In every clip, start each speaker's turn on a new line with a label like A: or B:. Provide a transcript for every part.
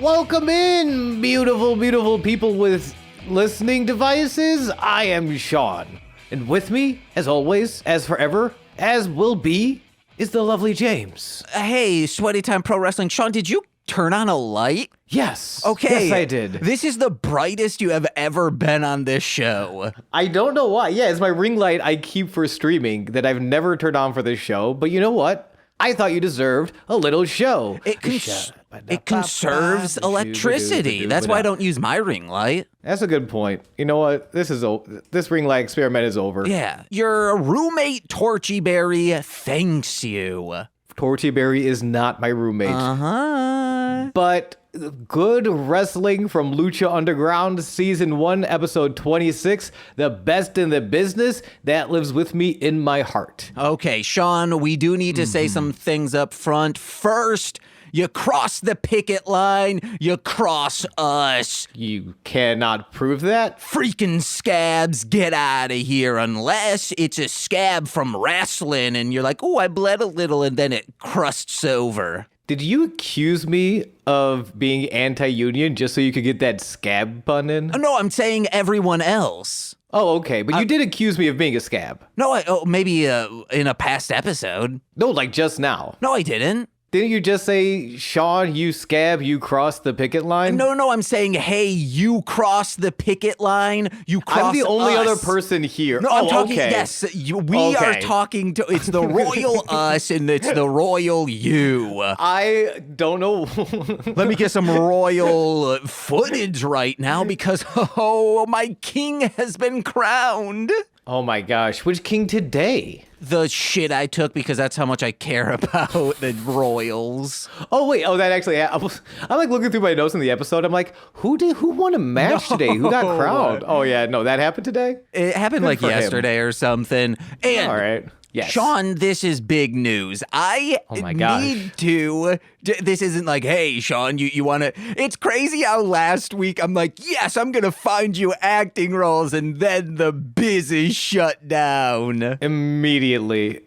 A: Welcome in, beautiful, beautiful people with listening devices. I am Sean, and with me, as always, as forever, as will be, is the lovely James.
B: Hey, Sweaty Time Pro Wrestling. Sean, did you turn on a light?
A: Yes.
B: Okay.
A: Yes, I did.
B: This is the brightest you have ever been on this show.
A: I don't know why. Yeah, it's my ring light I keep for streaming that I've never turned on for this show. But you know what? I thought you deserved a little show.
B: It conserves electricity. That's why I don't use my ring light.
A: That's a good point. You know what? This ring light experiment is over.
B: Yeah. Your roommate, Torchy Berry, thanks you.
A: Torchy Berry is not my roommate.
B: Uh-huh.
A: But good wrestling from Lucha Underground, Season 1, Episode 26, the best in the business, that lives with me in my heart.
B: Okay, Sean, we do need to say some things up front. First, you cross the picket line, you cross us.
A: You cannot prove that?
B: Freaking scabs, get out of here, unless it's a scab from wrestling and you're like, oh, I bled a little, and then it crusts over.
A: Did you accuse me of being anti-union just so you could get that scab pun in?
B: No, I'm saying everyone else.
A: Oh, okay, but you did accuse me of being a scab.
B: No, maybe in a past episode.
A: No, like just now.
B: No, I didn't.
A: Didn't you just say, Sean, you scab, you crossed the picket line?
B: No, I'm saying, hey, you cross the picket line, you cross
A: I'm the only
B: us.
A: other person here.
B: No, I'm talking,
A: okay.
B: yes, we are talking to, it's the royal us and it's the royal you.
A: I don't know.
B: Let me get some royal footage right now because, oh, my king has been crowned.
A: Oh my gosh, which king today?
B: The shit I took because that's how much I care about the royals.
A: Oh wait, that actually, I'm like looking through my notes in the episode. I'm like, who won a match today? Who got crowned? Oh yeah, no, that happened today?
B: It happened like yesterday or something. And
A: all right. Yes.
B: Sean, this is big news. I need to. This isn't like, hey, Sean, you want to. It's crazy how last week I'm like, yes, I'm going to find you acting roles. And then the biz is shut down.
A: Immediately.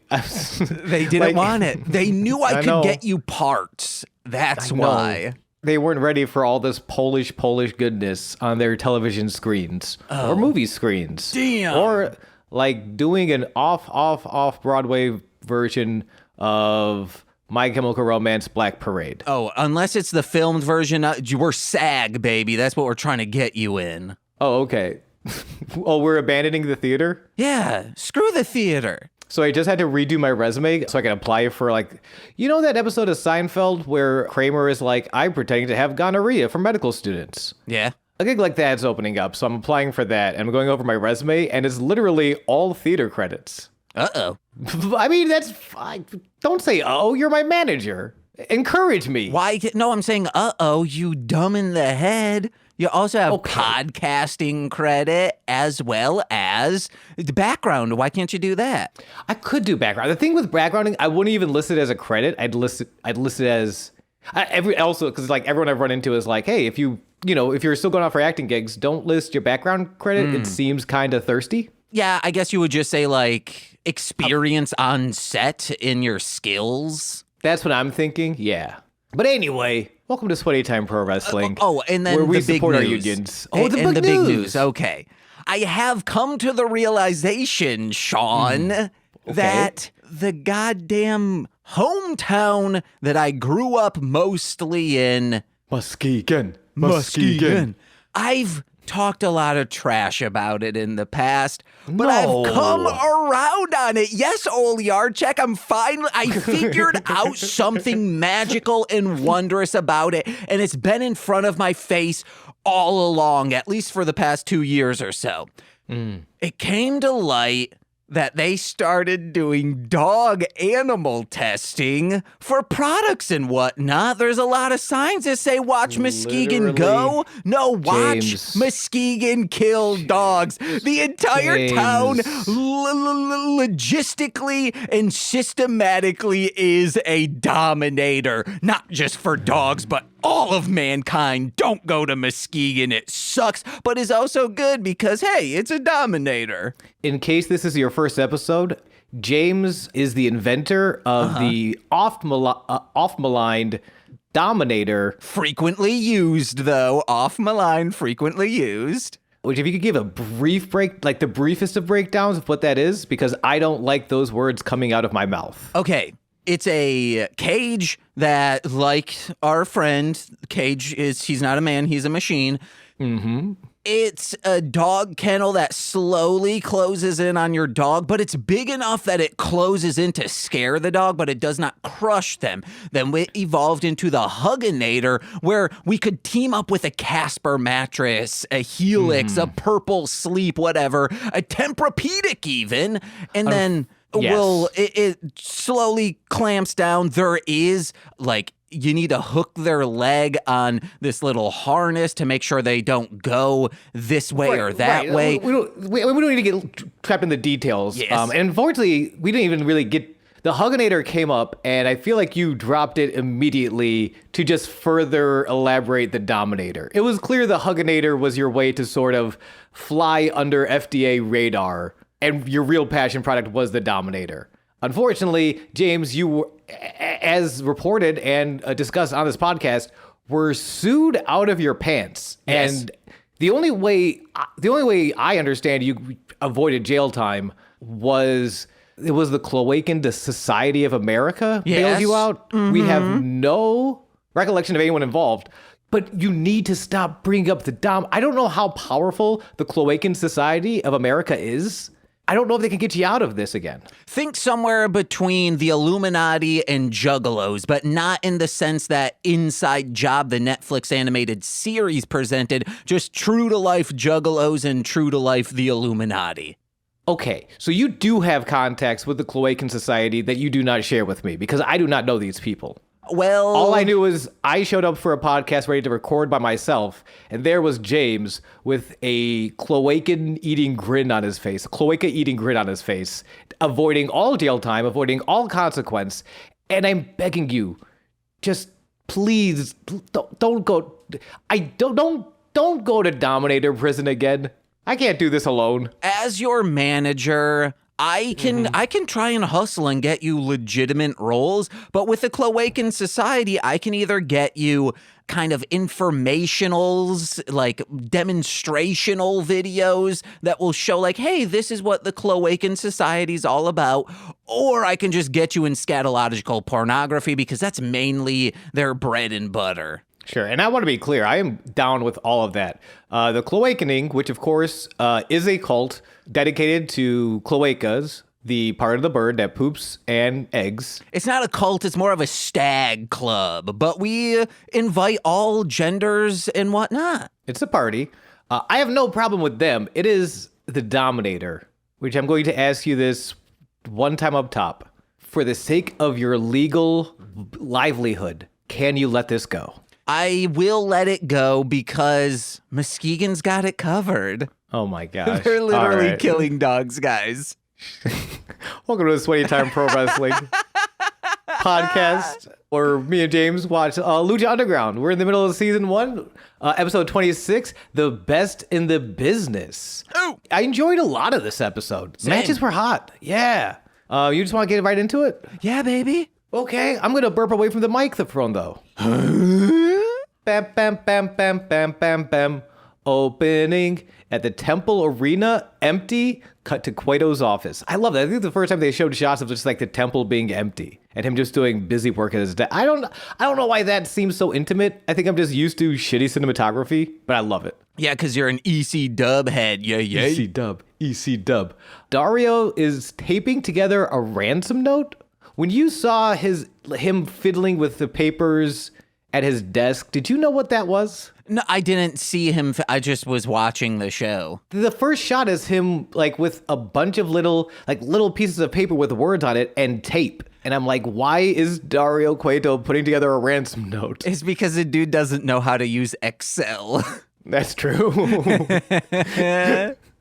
B: They didn't want it. They knew I could get you parts. That's why.
A: They weren't ready for all this Polish goodness on their television screens or movie screens.
B: Damn.
A: Or like doing an off Broadway version of My Chemical Romance Black Parade.
B: Oh, unless it's the filmed version, we're SAG, baby. That's what we're trying to get you in.
A: Oh, okay. Oh, we're abandoning the theater?
B: Yeah, screw the theater.
A: So I just had to redo my resume so I can apply for that episode of Seinfeld where Kramer is like, I'm pretending to have gonorrhea for medical students.
B: Yeah.
A: A gig like that's opening up, so I'm applying for that, and I'm going over my resume, and it's literally all theater credits.
B: Uh-oh.
A: I mean, don't say, oh, you're my manager. Encourage me.
B: Why? No, I'm saying, uh-oh, you dumb in the head. You also have podcasting credit as well as the background. Why can't you do that?
A: I could do background. The thing with backgrounding, I wouldn't even list it as a credit. I'd list it as because everyone I've run into is like, hey, if you're still going out for acting gigs, don't list your background credit. It seems kind of thirsty.
B: Yeah, I guess you would just say experience on set in your skills.
A: That's what I'm thinking. Yeah. But anyway, welcome to Sweaty Time Pro Wrestling.
B: And then
A: where we
B: the
A: support
B: big
A: our
B: news.
A: unions.
B: Oh, the big news. Okay. I have come to the realization, Sean, that the goddamn hometown that I grew up mostly in,
A: Muskegon.
B: I've talked a lot of trash about it in the past, but I've come around on it. Yes, Oedekerk, I figured out something magical and wondrous about it, and it's been in front of my face all along, at least for the past 2 years or so. It came to light that they started doing dog animal testing for products and whatnot. There's a lot of signs that say, watch Muskegon go. No, watch Muskegon kill dogs. The entire town logistically and systematically is a dominator, not just for dogs, but all of mankind. Don't go to Muskegon. It sucks, but is also good because, hey, it's a dominator.
A: In case this is your first episode, James is the inventor of the oft-maligned Dominator.
B: Frequently used, though. Off my line, frequently used.
A: Which, if you could give a brief break, like the briefest of breakdowns of what that is, because I don't like those words coming out of my mouth.
B: Okay. It's a cage that, like our friend, he's not a man, he's a machine.
A: Mm-hmm.
B: It's a dog kennel that slowly closes in on your dog, but it's big enough that it closes in to scare the dog, but it does not crush them. Then we evolved into the Hugginator, where we could team up with a Casper mattress, a Helix, a Purple Sleep, whatever, a Tempur-Pedic even, and then...
A: Yes.
B: It slowly clamps down. There is, like, you need to hook their leg on this little harness to make sure they don't go this way or that way.
A: We don't need to get trapped in the details.
B: Yes.
A: And unfortunately, we didn't even really get... The Hugginator came up, and I feel like you dropped it immediately to just further elaborate the Dominator. It was clear the Hugginator was your way to sort of fly under FDA radar, and your real passion product was the Dominator. Unfortunately, James, you were, as reported and discussed on this podcast, were sued out of your pants.
B: Yes.
A: And the only way I understand you avoided jail time was it was the Cloacan Society of America bailed you out. Mm-hmm. We have no recollection of anyone involved. But you need to stop bringing up the Dom. I don't know how powerful the Cloacan Society of America is. I don't know if they can get you out of this again.
B: Think somewhere between the Illuminati and Juggalos, but not in the sense that Inside Job, the Netflix animated series, presented, just true to life Juggalos and true to life the Illuminati.
A: Okay, so you do have contacts with the Cloacan Society that you do not share with me, because I do not know these people.
B: Well,
A: all I knew is I showed up for a podcast ready to record by myself, and there was James with a cloaca eating grin on his face, avoiding all jail time, avoiding all consequence. And I'm begging you, just please don't go. Don't go to Dominator prison again. I can't do this alone.
B: As your manager, I can try and hustle and get you legitimate roles, but with the Cloacan Society, I can either get you kind of informationals, like demonstrational videos that will show like, hey, this is what the Cloacan Society's all about, or I can just get you in scatological pornography because that's mainly their bread and butter.
A: Sure, and I want to be clear, I am down with all of that. The Cloacaning, which of course is a cult dedicated to cloacas, the part of the bird that poops and eggs.
B: It's not a cult, it's more of a stag club, but we invite all genders and whatnot.
A: It's a party. I have no problem with them. It is the Dominator, which I'm going to ask you this one time up top. For the sake of your legal livelihood, can you let this go?
B: I will let it go because Muskegon's got it covered.
A: Oh my gosh.
B: They're literally killing dogs, guys.
A: Welcome to the Sweaty Time Pro Wrestling podcast, where me and James watch Lucha Underground. We're in the middle of season 1, episode 26, The Best in the Business.
B: Ooh.
A: I enjoyed a lot of this episode.
B: Same.
A: Matches were hot. Yeah. You just want to get right into it?
B: Yeah, baby.
A: Okay, I'm going to burp away from the microphone, though. Bam, bam, bam, bam, bam, bam, bam. Opening at the Temple Arena, empty, cut to Cueto's office. I love that. I think the first time they showed shots of just like the temple being empty and him just doing busy work at his desk. I don't know why that seems so intimate. I think I'm just used to shitty cinematography, but I love it.
B: Yeah, because you're an EC Dub head. Yeah.
A: EC Dub. Dario is taping together a ransom note. When you saw him fiddling with the papers at his desk, did you know what that was?
B: No, I didn't see him. I just was watching the show.
A: The first shot is him like with a bunch of little pieces of paper with words on it and tape. And I'm like, why is Dario Cueto putting together a ransom note?
B: It's because the dude doesn't know how to use Excel.
A: That's true.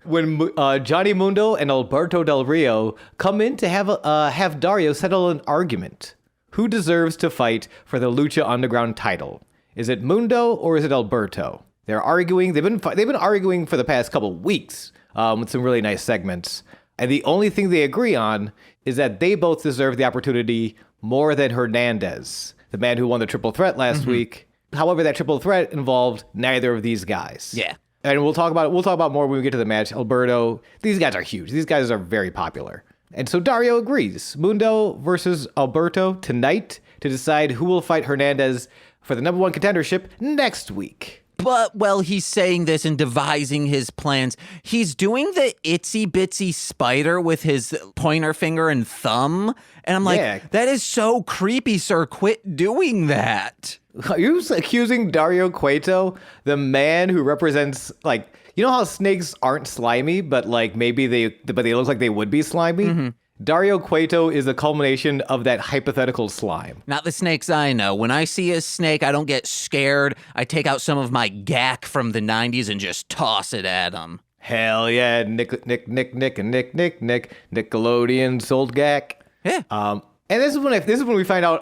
A: When Johnny Mundo and Alberto Del Rio come in to have Dario settle an argument. Who deserves to fight for the Lucha Underground title? Is it Mundo or is it Alberto? They're arguing. They've been arguing for the past couple weeks with some really nice segments. And the only thing they agree on is that they both deserve the opportunity more than Hernandez. the man who won the triple threat last week. However, that triple threat involved neither of these guys.
B: Yeah.
A: And we'll talk about more when we get to the match. Alberto, these guys are huge. These guys are very popular. And so Dario agrees. Mundo versus Alberto tonight to decide who will fight Hernandez for the number one contendership next week.
B: But while he's saying this and devising his plans, he's doing the itsy bitsy spider with his pointer finger and thumb. And I'm like, that is so creepy, sir. Quit doing that.
A: Are you accusing Dario Cueto, the man who represents, like, you know how snakes aren't slimy, but like maybe they look like they would be slimy? Dario Cueto is a culmination of that hypothetical slime.
B: Not the snakes I know. When I see a snake, I don't get scared. I take out some of my gack from the 90s and just toss it at them.
A: Hell yeah, Nickelodeon sold gack.
B: Yeah.
A: And this is when we find out,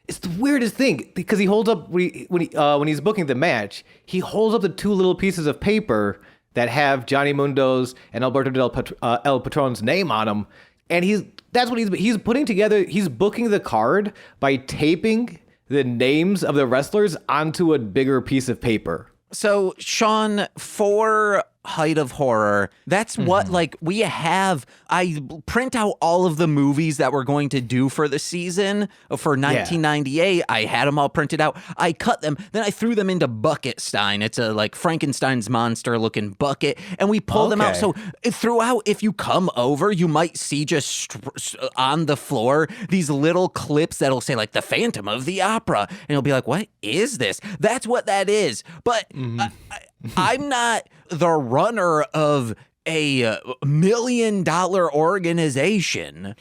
A: it's the weirdest thing, because he holds up when he's booking the match, he holds up the two little pieces of paper that have Johnny Mundo's and Alberto El Patron's name on them. And he's putting together, he's booking the card by taping the names of the wrestlers onto a bigger piece of paper.
B: So, Sean, for Height of Horror, that's what, like, we have. I print out all of the movies that we're going to do for the season for 1998. I had them all printed out. I cut them, then I threw them into Bucketstein. It's a, like, Frankenstein's monster looking bucket, and we pull them out. So throughout, if you come over, you might see just on the floor these little clips that'll say, like, the Phantom of the Opera, and you'll be like, what is this? That's what that is. But I'm not the runner of a $1 million organization.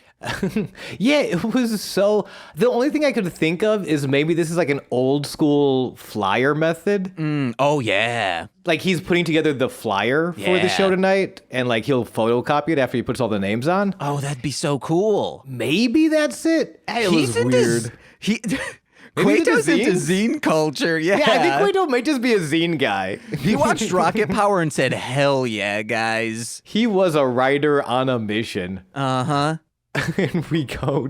A: Yeah, it was so... The only thing I could think of is maybe this is like an old school flyer method.
B: Oh, yeah.
A: Like he's putting together the flyer for the show tonight, and like he'll photocopy it after he puts all the names on.
B: Oh, that'd be so cool.
A: Maybe that's it. It was weird.
B: Cueto's into zine culture, yeah.
A: Yeah, I think Cueto might just be a zine guy.
B: He watched Rocket Power and said, hell yeah, guys.
A: He was a writer on a mission.
B: Uh-huh.
A: And we go.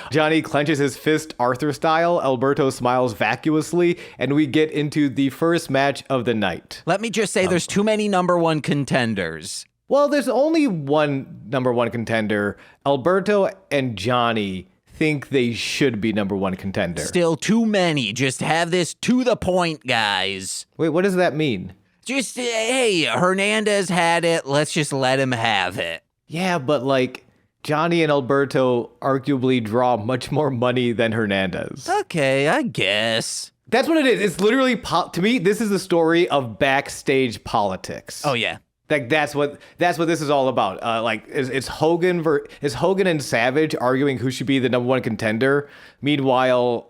A: Johnny clenches his fist Arthur style. Alberto smiles vacuously. And we get into the first match of the night.
B: Let me just say there's too many number one contenders.
A: Well, there's only one number one contender. Alberto and Johnny think they should be number one contender.
B: Still too many. Just have this to the point, guys.
A: Wait, what does that mean?
B: Just, hey, Hernandez had it. Let's just let him have it.
A: Yeah, but like Johnny and Alberto arguably draw much more money than Hernandez.
B: Okay, I guess.
A: That's what it is. It's literally, to me, this is the story of backstage politics.
B: Oh, yeah.
A: Like that's what this is all about. It's Hogan and Savage arguing who should be the number one contender. Meanwhile,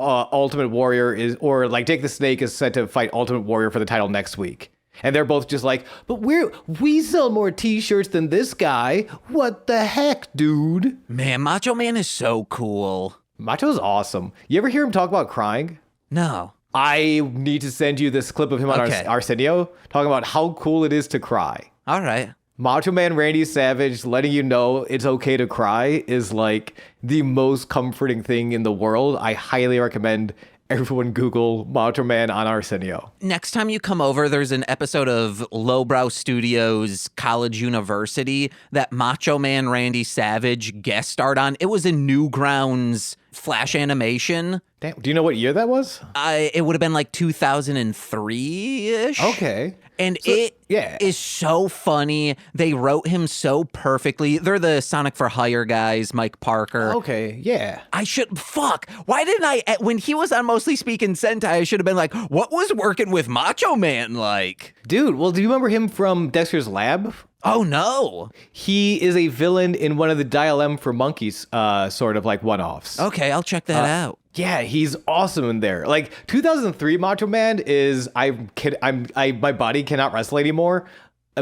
A: Ultimate Warrior Jake the Snake is set to fight Ultimate Warrior for the title next week. And they're both just like, but we sell more t-shirts than this guy. What the heck, dude?
B: Man, Macho Man is so cool.
A: Macho's awesome. You ever hear him talk about crying?
B: No.
A: I need to send you this clip of him on Arsenio talking about how cool it is to cry.
B: All right.
A: Macho Man Randy Savage letting you know it's okay to cry is like the most comforting thing in the world. I highly recommend everyone Google Macho Man on Arsenio.
B: Next time you come over, there's an episode of Lowbrow Studios College University that Macho Man Randy Savage guest starred on. It was a Newgrounds Flash animation.
A: Damn, do you know what year that was?
B: It would have been like 2003-ish.
A: Okay.
B: And it is so funny. They wrote him so perfectly. They're the Sonic for Hire guys, Mike Parker.
A: Okay, yeah.
B: Why didn't I, when he was on Mostly Speaking Sentai, I should have been like, what was working with Macho Man like?
A: Dude, well, do you remember him from Dexter's Lab?
B: Oh, no.
A: He is a villain in one of the Dial M for Monkeys sort of like one-offs.
B: Okay, I'll check that out.
A: Yeah, he's awesome in there. Like 2003 Macho Man is my body cannot wrestle anymore.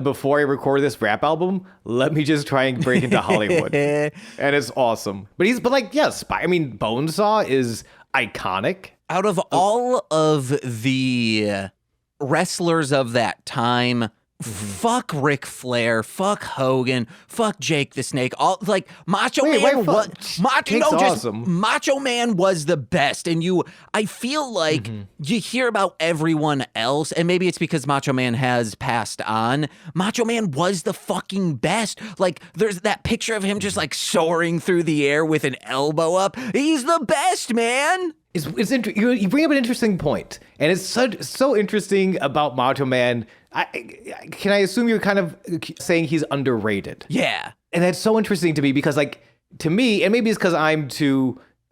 A: Before I record this rap album, let me just try and break into Hollywood. And it's awesome. But Bonesaw is iconic.
B: Out of all of the wrestlers of that time, Fuck Ric Flair, fuck Hogan, fuck Jake the Snake. All like Macho
A: Wait,
B: Man was
A: Jake's awesome.
B: Macho Man was the best. And I feel like you hear about everyone else, and maybe it's because Macho Man has passed on. Macho Man was the fucking best. Like there's that picture of him just like soaring through the air with an elbow up. He's the best, man.
A: You bring up an interesting point, and it's so interesting about Macho Man. Can I assume you're kind of saying he's underrated?
B: Yeah.
A: And that's so interesting to me because, like, to me, and maybe it's because I'm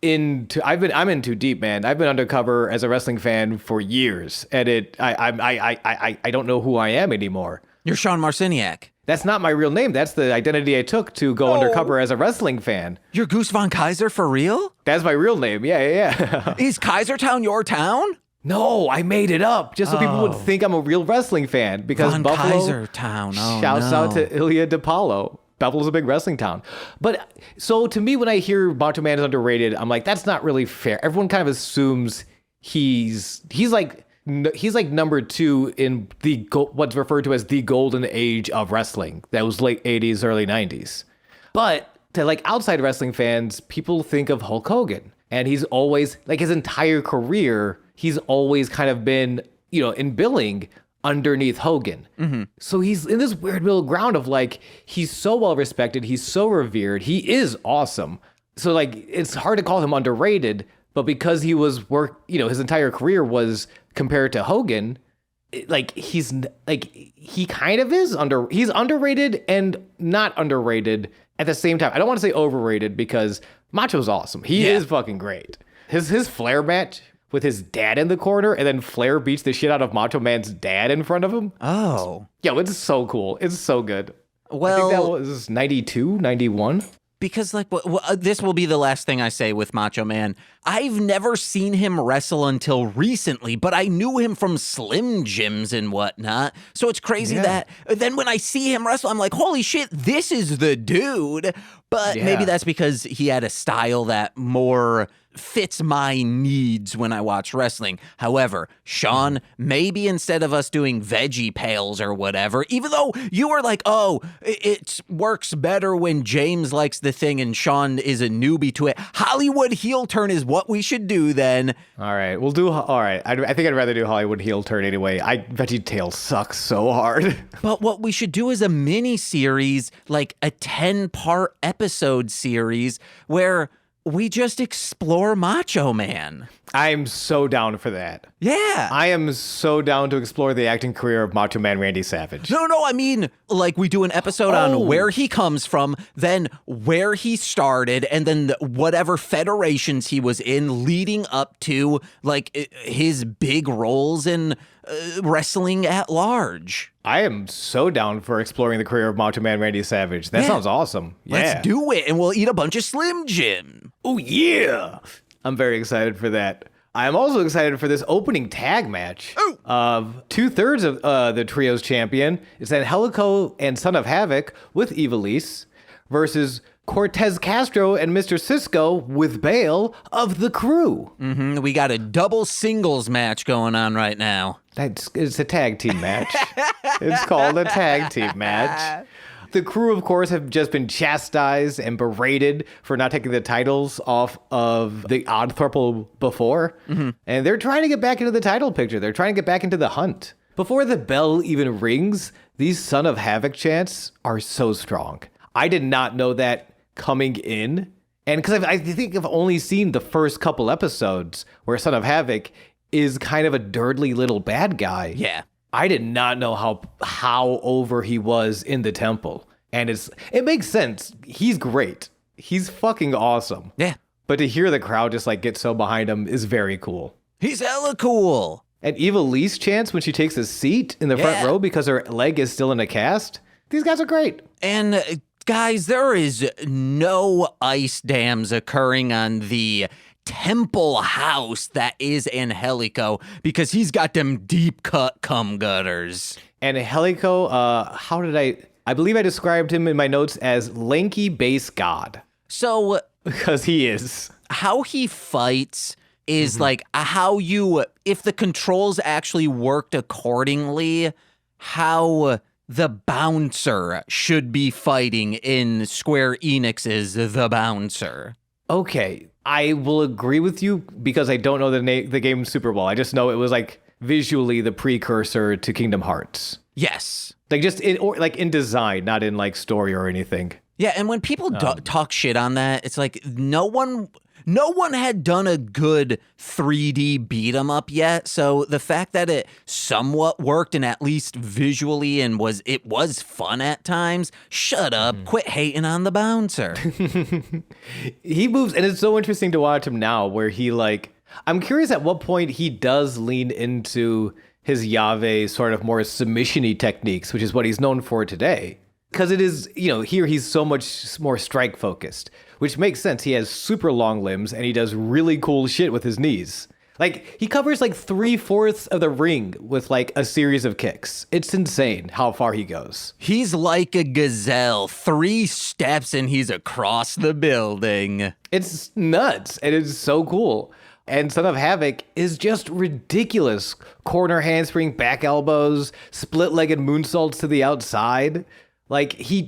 A: in too deep, man. I've been undercover as a wrestling fan for years, and I don't know who I am anymore.
B: You're Sean Marciniak.
A: That's not my real name. That's the identity I took to go undercover as a wrestling fan.
B: You're Goose Von Kaiser for real?
A: That's my real name. Yeah.
B: Is Kaisertown your town?
A: No, I made it up just so people would think I'm a real wrestling fan because
B: Von
A: Buffalo.
B: Kaisertown. Oh,
A: shouts
B: no.
A: out to Ilya DiPaolo. Buffalo's a big wrestling town. But so to me, when I hear Macho Man is underrated, I'm like, that's not really fair. Everyone kind of assumes he's like number 2 in what's referred to as the golden age of wrestling. That was late 80s, early 90s. But to like outside wrestling fans, people think of Hulk Hogan. And he's always, like his entire career, he's always kind of been, in billing underneath Hogan. Mm-hmm. So he's in this weird middle ground of like, he's so well respected, he's so revered, he is awesome. So like, it's hard to call him underrated, but because he was his entire career was compared to Hogan, he kind of is he's underrated and not underrated at the same time. I don't want to say overrated because Macho's awesome. He is fucking great. His Flair match with his dad in the corner, and then Flair beats the shit out of Macho Man's dad in front of him.
B: Oh.
A: Yo, it's so cool. It's so good.
B: Well,
A: I think that was 92, 91.
B: Because this will be the last thing I say with Macho Man. I've never seen him wrestle until recently, but I knew him from Slim Jims and whatnot. So it's crazy that then when I see him wrestle, I'm like, holy shit, this is the dude. But maybe that's because he had a style that more fits my needs when I watch wrestling. However, Sean, maybe instead of us doing veggie pails or whatever, even though you were like, oh, it works better when James likes the thing and Sean is a newbie to it, Hollywood heel turn is what we should do then.
A: All right, I think I'd rather do Hollywood heel turn anyway. Veggie Tale sucks so hard.
B: But what we should do is a mini series, like a 10-part episode series where we just explore Macho Man.
A: I'm so down for that.
B: Yeah.
A: I am so down to explore the acting career of Macho Man Randy Savage.
B: No, I mean, like we do an episode on where he comes from, then where he started, and then whatever federations he was in leading up to, like, his big roles in wrestling at large.
A: I am so down for exploring the career of Macho Man Randy Savage. That sounds awesome. Yeah.
B: Let's do it, and we'll eat a bunch of Slim Jim.
A: Oh, yeah. I'm very excited for that. I'm also excited for this opening tag match of 2/3 of the trio's champion. It's Angelico and Son of Havoc with Ivelisse versus Cortez Castro and Mr. Cisco with Bale of the Crew.
B: Mm-hmm. We got a double singles match going on right now.
A: It's a tag team match. It's called a tag team match. The Crew, of course, have just been chastised and berated for not taking the titles off of the Odd Throuple before. Mm-hmm. And they're trying to get back into the title picture. They're trying to get back into the hunt. Before the bell even rings, these Son of Havoc chants are so strong. I did not know that coming in. And because I think I've only seen the first couple episodes where Son of Havoc is kind of a dirtly little bad guy.
B: Yeah.
A: I did not know how over he was in the temple. And it makes sense. He's great. He's fucking awesome.
B: Yeah.
A: But to hear the crowd just like get so behind him is very cool.
B: He's hella cool.
A: And Ivelisse chants when she takes a seat in the front row because her leg is still in a cast. These guys are great.
B: And guys, there is no ice dams occurring on the temple house that is Angelico because he's got them deep cut cum gutters.
A: And Angelico, I believe I described him in my notes as lanky bass god.
B: So
A: because he is.
B: How he fights is like if the controls actually worked accordingly, how the Bouncer should be fighting in Square Enix's The Bouncer.
A: Okay, I will agree with you because I don't know the game super well. I just know it was like visually the precursor to Kingdom Hearts.
B: Yes.
A: Like just in design, not in like story or anything.
B: Yeah, and when people talk shit on that, it's like no one had done a good 3D beat 'em up yet. So the fact that it somewhat worked and at least visually and it was fun at times, shut up, quit hating on the Bouncer.
A: He moves, and it's so interesting to watch him now where he like, I'm curious at what point he does lean into his Yave sort of more submission-y techniques, which is what he's known for today. Because it is, here he's so much more strike focused, which makes sense. He has super long limbs and he does really cool shit with his knees. Like he covers like 3/4 of the ring with like a series of kicks. It's insane how far he goes.
B: He's like a gazelle, 3 steps and he's across the building.
A: It's nuts and it's so cool. And Son of Havoc is just ridiculous. Corner handspring, back elbows, split-legged moonsaults to the outside. Like, he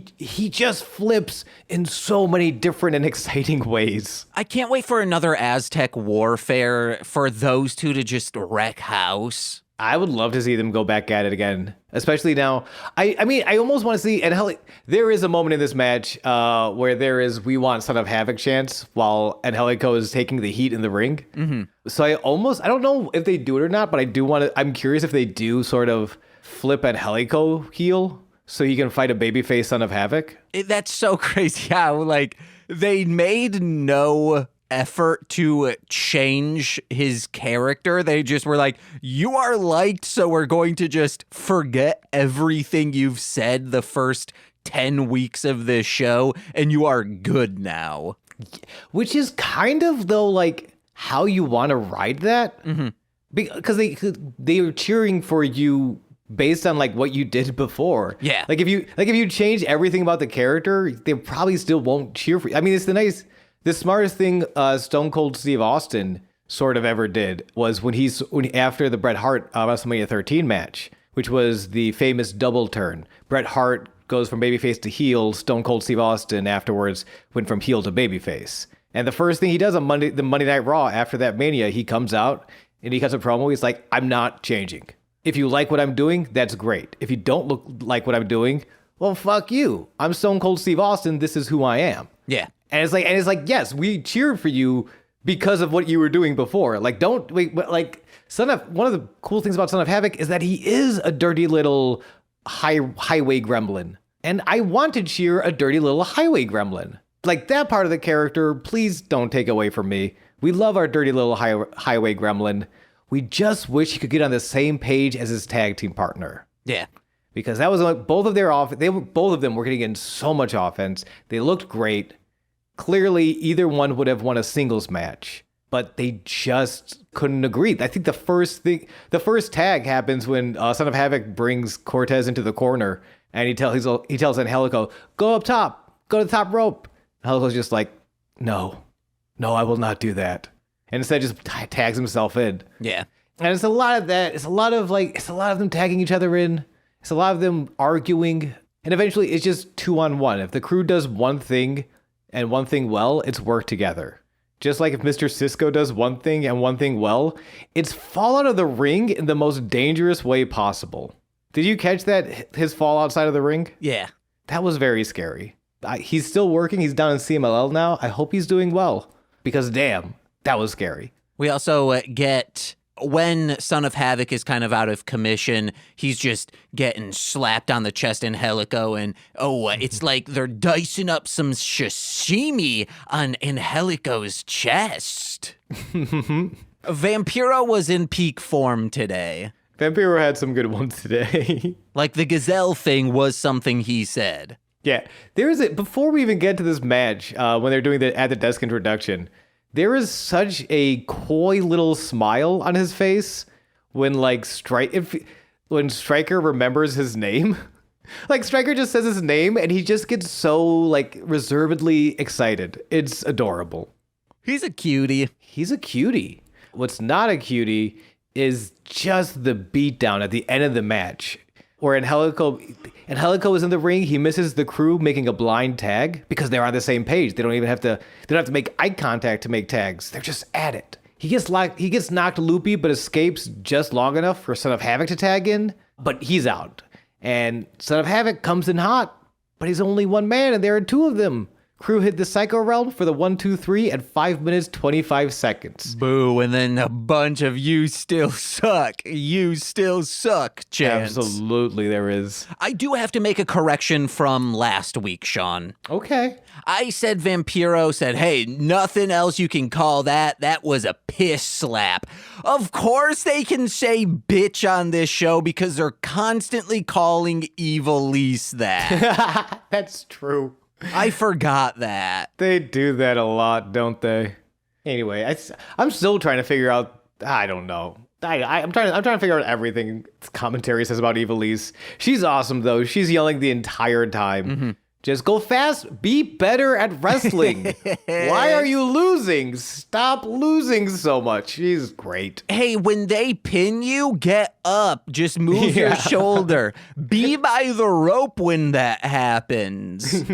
A: just flips in so many different and exciting ways.
B: I can't wait for another Aztec warfare for those two to just wreck house.
A: I would love to see them go back at it again, especially now. I mean, I almost want to see, and there is a moment in this match where there is "We Want Son of Havoc" chants while Angelico is taking the heat in the ring. Mm-hmm. So I don't know if they do it or not, but I do want to, I'm curious if they do sort of flip Angelico heel so he can fight a babyface Son of Havoc.
B: That's so crazy how, like, they made no effort to change his character. They just were like, you are liked, so we're going to just forget everything you've said the first 10 weeks of this show, and you are good now.
A: Which is kind of, though, like, how you want to ride that. Mm-hmm. Because they are cheering for you based on like what you did before.
B: Yeah.
A: Like if you change everything about the character, they probably still won't cheer for you. I mean, it's the smartest thing Stone Cold Steve Austin sort of ever did was when after the Bret Hart WrestleMania 13 match, which was the famous double turn. Bret Hart goes from babyface to heel. Stone Cold Steve Austin afterwards went from heel to babyface. And the first thing he does on the Monday Night Raw after that Mania, he comes out and he cuts a promo. He's like, I'm not changing. If you like what I'm doing, that's great. If you don't like what I'm doing, well, fuck you. I'm Stone Cold Steve Austin. This is who I am.
B: Yeah.
A: And it's like, yes, we cheered for you because of what you were doing before. Like, don't wait. Like, one of the cool things about Son of Havoc is that he is a dirty little highway gremlin, and I want to cheer a dirty little highway gremlin. Like that part of the character, please don't take away from me. We love our dirty little highway gremlin. We just wish he could get on the same page as his tag team partner.
B: Yeah.
A: Because that was like both of them were getting in so much offense. They looked great. Clearly, either one would have won a singles match, but they just couldn't agree. I think the first tag happens when Son of Havoc brings Cortez into the corner, and he tells Angelico, go up top, go to the top rope. Angelico's just like, no, I will not do that. And instead just tags himself in.
B: Yeah.
A: And it's a lot of that. It's a lot of them tagging each other in. It's a lot of them arguing. And eventually it's just 2-on-1. If the crew does one thing and one thing well, it's work together. Just like if Mr. Cisco does one thing and one thing well, it's fall out of the ring in the most dangerous way possible. Did you catch that, his fall outside of the ring?
B: Yeah.
A: That was very scary. He's still working. He's down in CMLL now. I hope he's doing well. Because damn, that was scary.
B: We also get, when Son of Havoc is kind of out of commission, he's just getting slapped on the chest in Angelico, and it's like they're dicing up some sashimi on Angelico's chest. Vampiro was in peak form today.
A: Vampiro had some good ones today.
B: Like the gazelle thing was something he said.
A: Yeah, before we even get to this match, when they're doing the at the desk introduction, there is such a coy little smile on his face when when Stryker remembers his name. Like Stryker just says his name and he just gets so like reservedly excited. It's adorable.
B: He's a cutie.
A: He's a cutie. What's not a cutie is just the beatdown at the end of the match where Angelico is in the ring. He misses the crew making a blind tag because they're on the same page. They don't have to make eye contact to make tags. They're just at it. He gets knocked loopy, but escapes just long enough for Son of Havoc to tag in, but he's out. And Son of Havoc comes in hot, but he's only one man, and there are two of them. Crew hit the Psycho Realm for the 1, 2, 3 at 5 minutes, 25 seconds.
B: Boo, and then a bunch of you still suck chants.
A: Absolutely, there is.
B: I do have to make a correction from last week, Sean.
A: Okay.
B: I said Vampiro said, hey, nothing else you can call that. That was a piss slap. Of course they can say bitch on this show because they're constantly calling Ivelisse that.
A: That's true.
B: I forgot that.
A: They do that a lot, don't they? Anyway, I'm still trying to figure out. I don't know. I'm trying to figure out everything commentary says about Ivelisse. She's awesome though. She's yelling the entire time. Mm-hmm. Just go fast. Be better at wrestling. Why are you losing? Stop losing so much. She's great.
B: Hey, when they pin you, get up. Just move your shoulder. Be by the rope when that happens.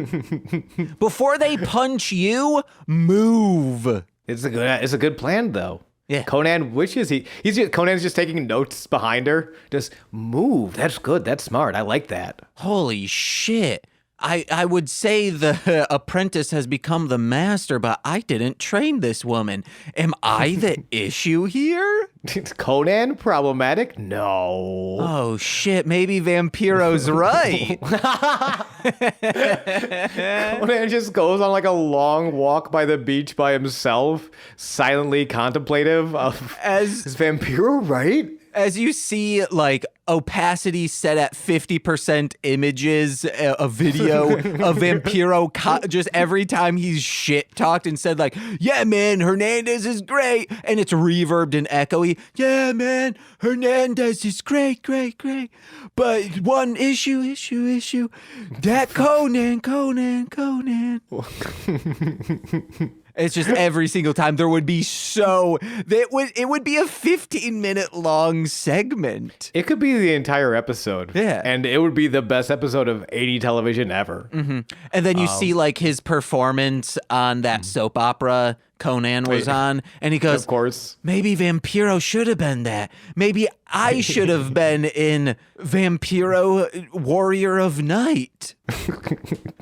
B: Before they punch you, move.
A: It's a good plan though.
B: Yeah.
A: Conan wishes Conan's just taking notes behind her. Just move. That's good. That's smart. I like that.
B: Holy shit. I would say the apprentice has become the master, but I didn't train this woman. Am I the issue here?
A: Conan problematic? No.
B: Oh, shit. Maybe Vampiro's right.
A: Conan just goes on like a long walk by the beach by himself, silently contemplative of, is Vampiro right?
B: As you see, like, opacity set at 50% images, a video of Vampiro just every time he's shit talked and said, like, yeah, man, Hernandez is great. And it's reverbed and echoey. Yeah, man, Hernandez is great. But one issue. That Conan. It's just every single time it would be a 15-minute long segment.
A: It could be the entire episode.
B: Yeah.
A: And it would be the best episode of 80 television ever.
B: Mm-hmm. And then you see like his performance on that soap opera Conan was on, and he goes,
A: of course,
B: maybe Vampiro should have been that. Maybe I should have been in Vampiro Warrior of Night.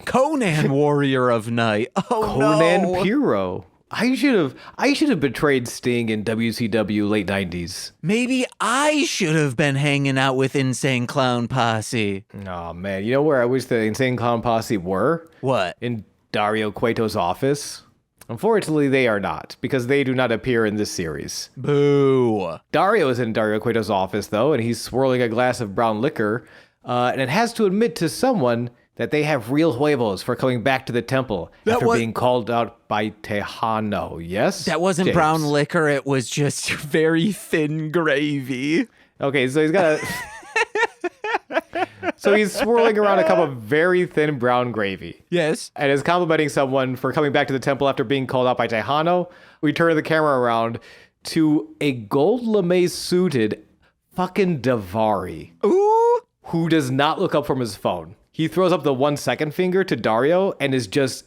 B: Conan Warrior of Night. Oh,
A: Conan Piro. I should have betrayed Sting in WCW late 90s.
B: Maybe I should have been hanging out with Insane Clown Posse.
A: Oh, man. You know where I wish the Insane Clown Posse were?
B: What?
A: In Dario Cueto's office. Unfortunately, they are not, because they do not appear in this series.
B: Boo.
A: Dario is in Dario Cueto's office, though, and he's swirling a glass of brown liquor, and it has to admit to someone that they have real huevos for coming back to the temple after being called out by Tejano. Yes?
B: That wasn't
A: James.
B: Brown liquor. It was just very thin gravy.
A: Okay, so he's got a... So he's swirling around a cup of very thin brown gravy.
B: Yes.
A: And is complimenting someone for coming back to the temple after being called out by Tejano. We turn the camera around to a gold lame suited fucking Daivari.
B: Ooh.
A: Who does not look up from his phone. He throws up the 1 second finger to Dario and is just...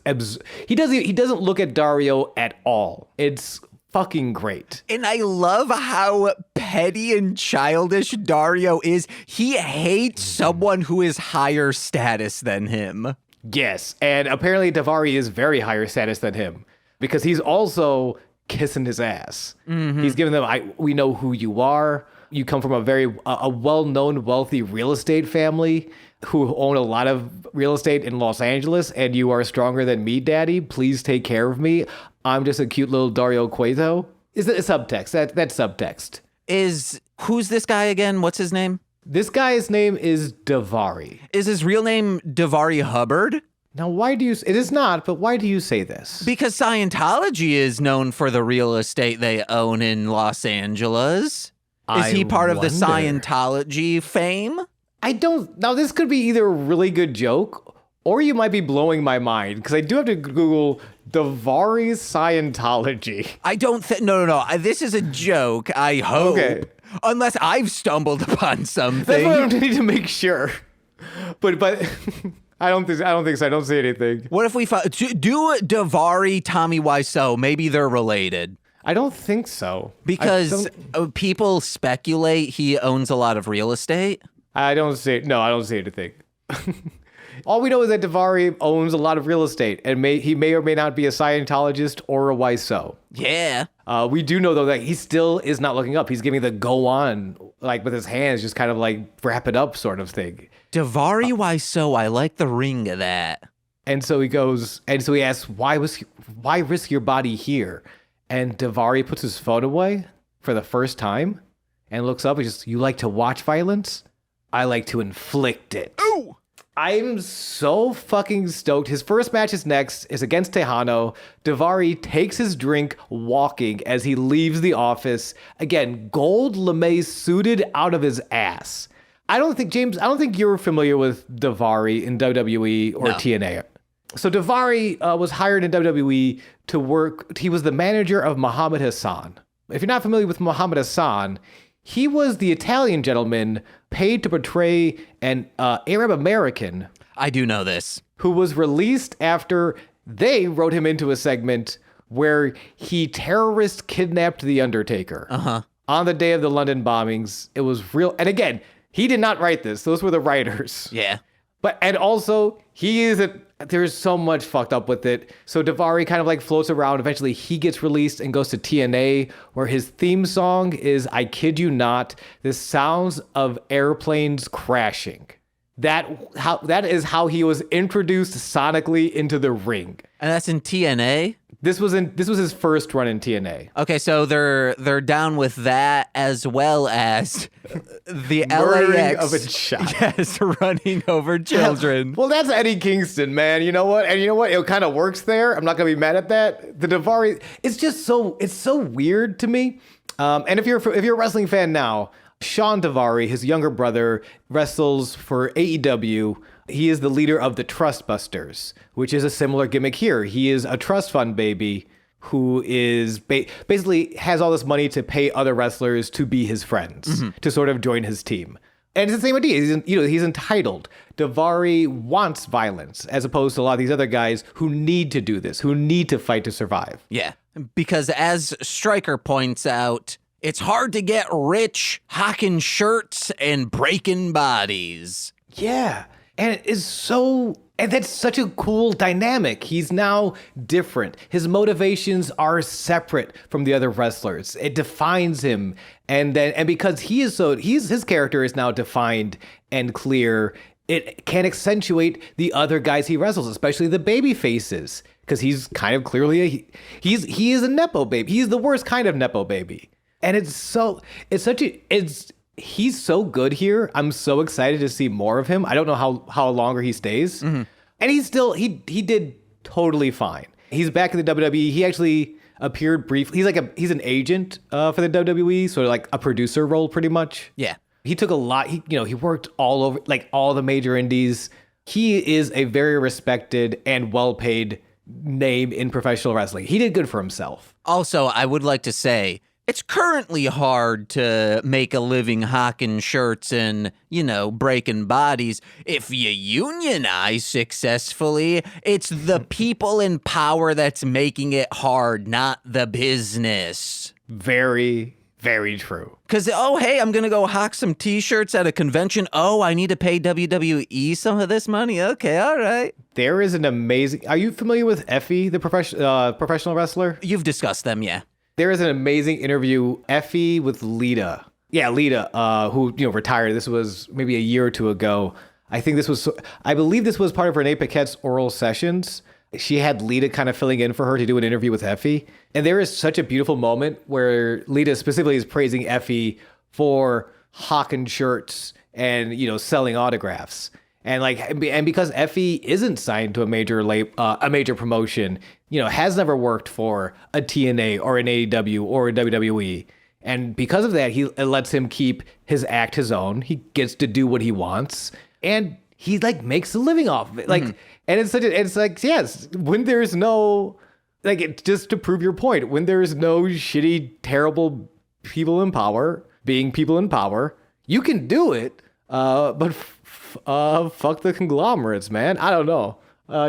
A: He doesn't look at Dario at all. It's fucking great.
B: And I love how petty and childish Dario is. He hates someone who is higher status than him.
A: Yes, and apparently Daivari is very higher status than him because he's also kissing his ass. Mm-hmm. He's giving them, we know who you are. You come from a well-known, wealthy real estate family who own a lot of real estate in Los Angeles, and you are stronger than me, Daddy. Please take care of me. I'm just a cute little Dario Cueto. Is it a subtext? That's subtext.
B: Who's this guy again? What's his name?
A: This guy's name is Daivari.
B: Is his real name Daivari Hubbard?
A: Now, it is not, but why do you say this?
B: Because Scientology is known for the real estate they own in Los Angeles. Is he part of the Scientology fame?
A: Now this could be either a really good joke or you might be blowing my mind because I do have to Google Daivari Scientology.
B: I don't think, no. This is a joke, I hope.
A: Okay.
B: Unless I've stumbled upon
A: That's
B: something.
A: what I need to make sure. But I don't think so. I don't see anything.
B: What if we do Daivari, Tommy Wiseau? Maybe they're related.
A: I don't think so.
B: Because people speculate he owns a lot of real estate.
A: I don't see anything. All we know is that Daivari owns a lot of real estate, and he may or may not be a Scientologist or a Wiseau.
B: Yeah.
A: We do know, though, that he still is not looking up. He's giving the go on, like with his hands, just kind of like wrap it up sort of thing.
B: Daivari Wiseau, I like the ring of that.
A: And so he asks, why risk your body here? And Daivari puts his phone away for the first time and looks up and just, you like to watch violence? I like to inflict it.
B: Ooh!
A: I'm so fucking stoked. His first match is next, is against Tejano. Daivari takes his drink walking as he leaves the office. Again, gold lame suited out of his ass. James, I don't think you're familiar with Daivari in WWE or TNA. So Daivari was hired in WWE to work. He was the manager of Muhammad Hassan. If you're not familiar with Muhammad Hassan, he was the Italian gentleman paid to portray an Arab American.
B: I do know this.
A: Who was released after they wrote him into a segment where he terrorist kidnapped The Undertaker. On the day of the London bombings. It was real. And again, he did not write this. Those were the writers.
B: Yeah.
A: And also, there's so much fucked up with it. So Daivari kind of like floats around. Eventually, he gets released and goes to TNA, where his theme song is, I kid you not, the sounds of airplanes crashing. That is how he was introduced sonically into the ring.
B: And that's in TNA?
A: This was his first run in TNA.
B: Okay, so they're down with that as well as the
A: Murdering
B: LAX
A: of a child.
B: Yes, running over children.
A: Well, that's Eddie Kingston, man. You know what? And you know what? It kind of works there. I'm not gonna be mad at that. The Daivari, it's so weird to me. And if you're a wrestling fan now, Sean Daivari, his younger brother, wrestles for AEW. He is the leader of the Trust Busters, which is a similar gimmick here. He is a trust fund baby who is basically has all this money to pay other wrestlers to be his friends, to sort of join his team. And it's the same idea. He's entitled. Daivari wants violence, as opposed to a lot of these other guys who need to do this, who need to fight to survive.
B: Yeah, because as Stryker points out, it's hard to get rich hawking shirts and breaking bodies.
A: Yeah. And that's such a cool dynamic. He's now different. His motivations are separate from the other wrestlers. It defines him. And because his character is now defined and clear, it can accentuate the other guys he wrestles, especially the baby faces. Because he's kind of clearly he is a Nepo baby. He's the worst kind of Nepo baby. And he's so good here. I'm so excited to see more of him. I don't know how longer he stays. And he did totally fine. He's back in the WWE. He actually appeared briefly. He's an agent for the WWE, sort of like a producer role pretty much.
B: Yeah.
A: He took a lot. He worked all over, like all the major indies. He is a very respected and well-paid name in professional wrestling. He did good for himself.
B: Also, I would like to say, it's currently hard to make a living hawking shirts and, breaking bodies. If you unionize successfully, it's the people in power that's making it hard, not the business.
A: Very, very true.
B: Because, hey, I'm going to go hawk some T-shirts at a convention. Oh, I need to pay WWE some of this money. Okay, all right.
A: There is an amazing... Are you familiar with Effie, the professional wrestler?
B: You've discussed them, yeah.
A: There is an amazing interview, Effie with Lita. Yeah, Lita, who retired. This was maybe a year or two ago. I believe this was part of Renee Paquette's oral sessions. She had Lita kind of filling in for her to do an interview with Effie. And there is such a beautiful moment where Lita specifically is praising Effie for hawking shirts and, selling autographs. And because Effie isn't signed to a major promotion, has never worked for a TNA or an AEW or a WWE. And because of that, it lets him keep his act his own. He gets to do what he wants, and he makes a living off of it. And it's like, yes, when there's no, just to prove your point, when there's no shitty, terrible people in power, being people in power. You can do it, but fuck the conglomerates, man. I don't know.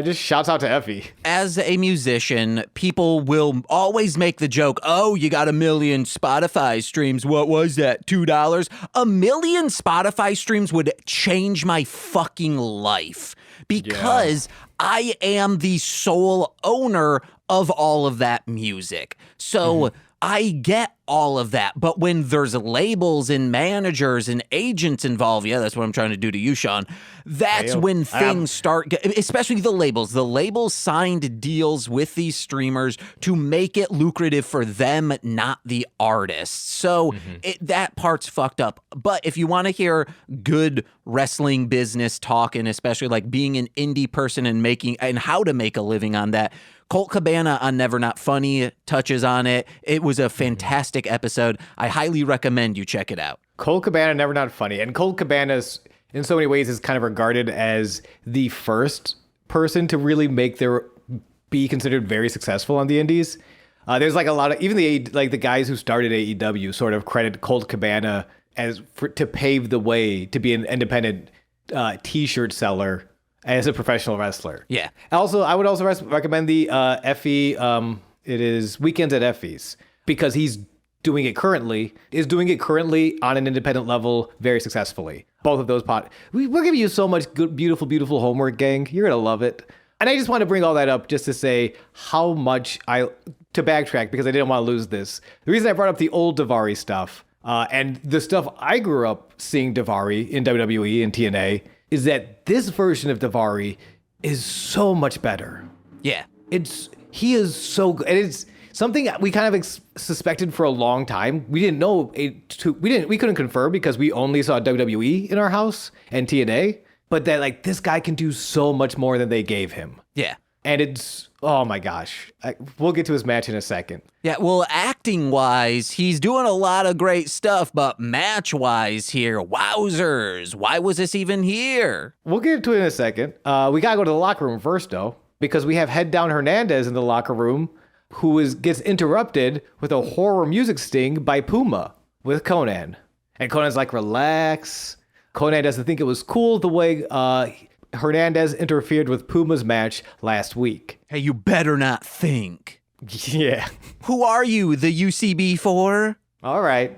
A: Just shouts out to Effie.
B: As a musician, people will always make the joke, oh, you got 1 million Spotify streams. What was that, $2? 1 million Spotify streams would change my fucking life because I am the sole owner of all of that music. So I get all of that. But when there's labels and managers and agents involved, that's what I'm trying to do to you, Sean. That's when things start, especially the labels. The labels signed deals with these streamers to make it lucrative for them, not the artists. So that part's fucked up. But if you want to hear good wrestling business talk, and especially like being an indie person and how to make a living on that, Colt Cabana on Never Not Funny touches on it. It was a fantastic episode. I highly recommend you check it out.
A: Colt Cabana, Never Not Funny. And Colt Cabana, in so many ways, is kind of regarded as the first person to really be considered very successful on the indies. There's like a lot of, even the guys who started AEW sort of credit Colt Cabana to pave the way to be an independent t-shirt seller as a professional wrestler.
B: Yeah.
A: Also, I would also recommend the Effie, it is Weekends at Effie's, because he's doing it currently on an independent level very successfully. Both of those we're giving you so much good, beautiful, beautiful homework, gang. You're going to love it. And I just want to bring all that up just to say how much to backtrack, because I didn't want to lose this. The reason I brought up the old Daivari stuff, and the stuff I grew up seeing Daivari in WWE and TNA, is that this version of Daivari is so much better.
B: Yeah.
A: He is so good. And it's something we kind of suspected for a long time. We didn't know we couldn't confirm because we only saw WWE in our house and TNA, but that this guy can do so much more than they gave him.
B: Yeah.
A: And it's, oh my gosh. We'll get to his match in a second.
B: Yeah, well, acting-wise, he's doing a lot of great stuff, but match-wise here, wowzers, why was this even here?
A: We'll get to it in a second. We gotta go to the locker room first, though, because we have Head Down Hernandez in the locker room, who gets interrupted with a horror music sting by Puma with Conan. And Conan's like, relax. Conan doesn't think it was cool the way Hernandez interfered with Puma's match last week.
B: Hey, you better not think.
A: Yeah.
B: Who are you, the UCB for?
A: All right.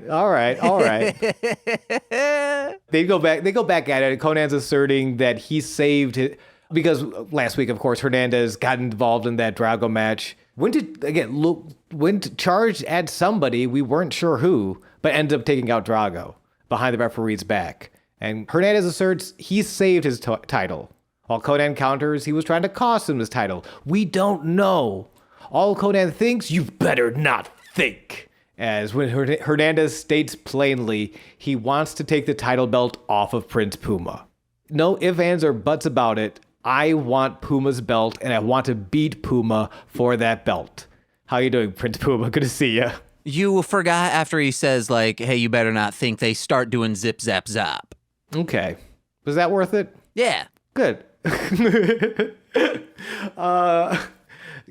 A: They go back at it. Conan's asserting that he saved it because last week, of course, Hernandez got involved in that Drago match. Went to charge at somebody, we weren't sure who, but ended up taking out Drago behind the referee's back. And Hernandez asserts he saved his title, while Conan counters he was trying to cost him his title. We don't know. All Conan thinks, you better not think. As when Hernandez states plainly, he wants to take the title belt off of Prince Puma. No ifs, ands, or buts about it. I want Puma's belt, and I want to beat Puma for that belt. How you doing, Prince Puma? Good to see you.
B: You forgot after he says, hey, you better not think, they start doing zip, zap, zap.
A: Okay. Was that worth it?
B: Yeah.
A: Good.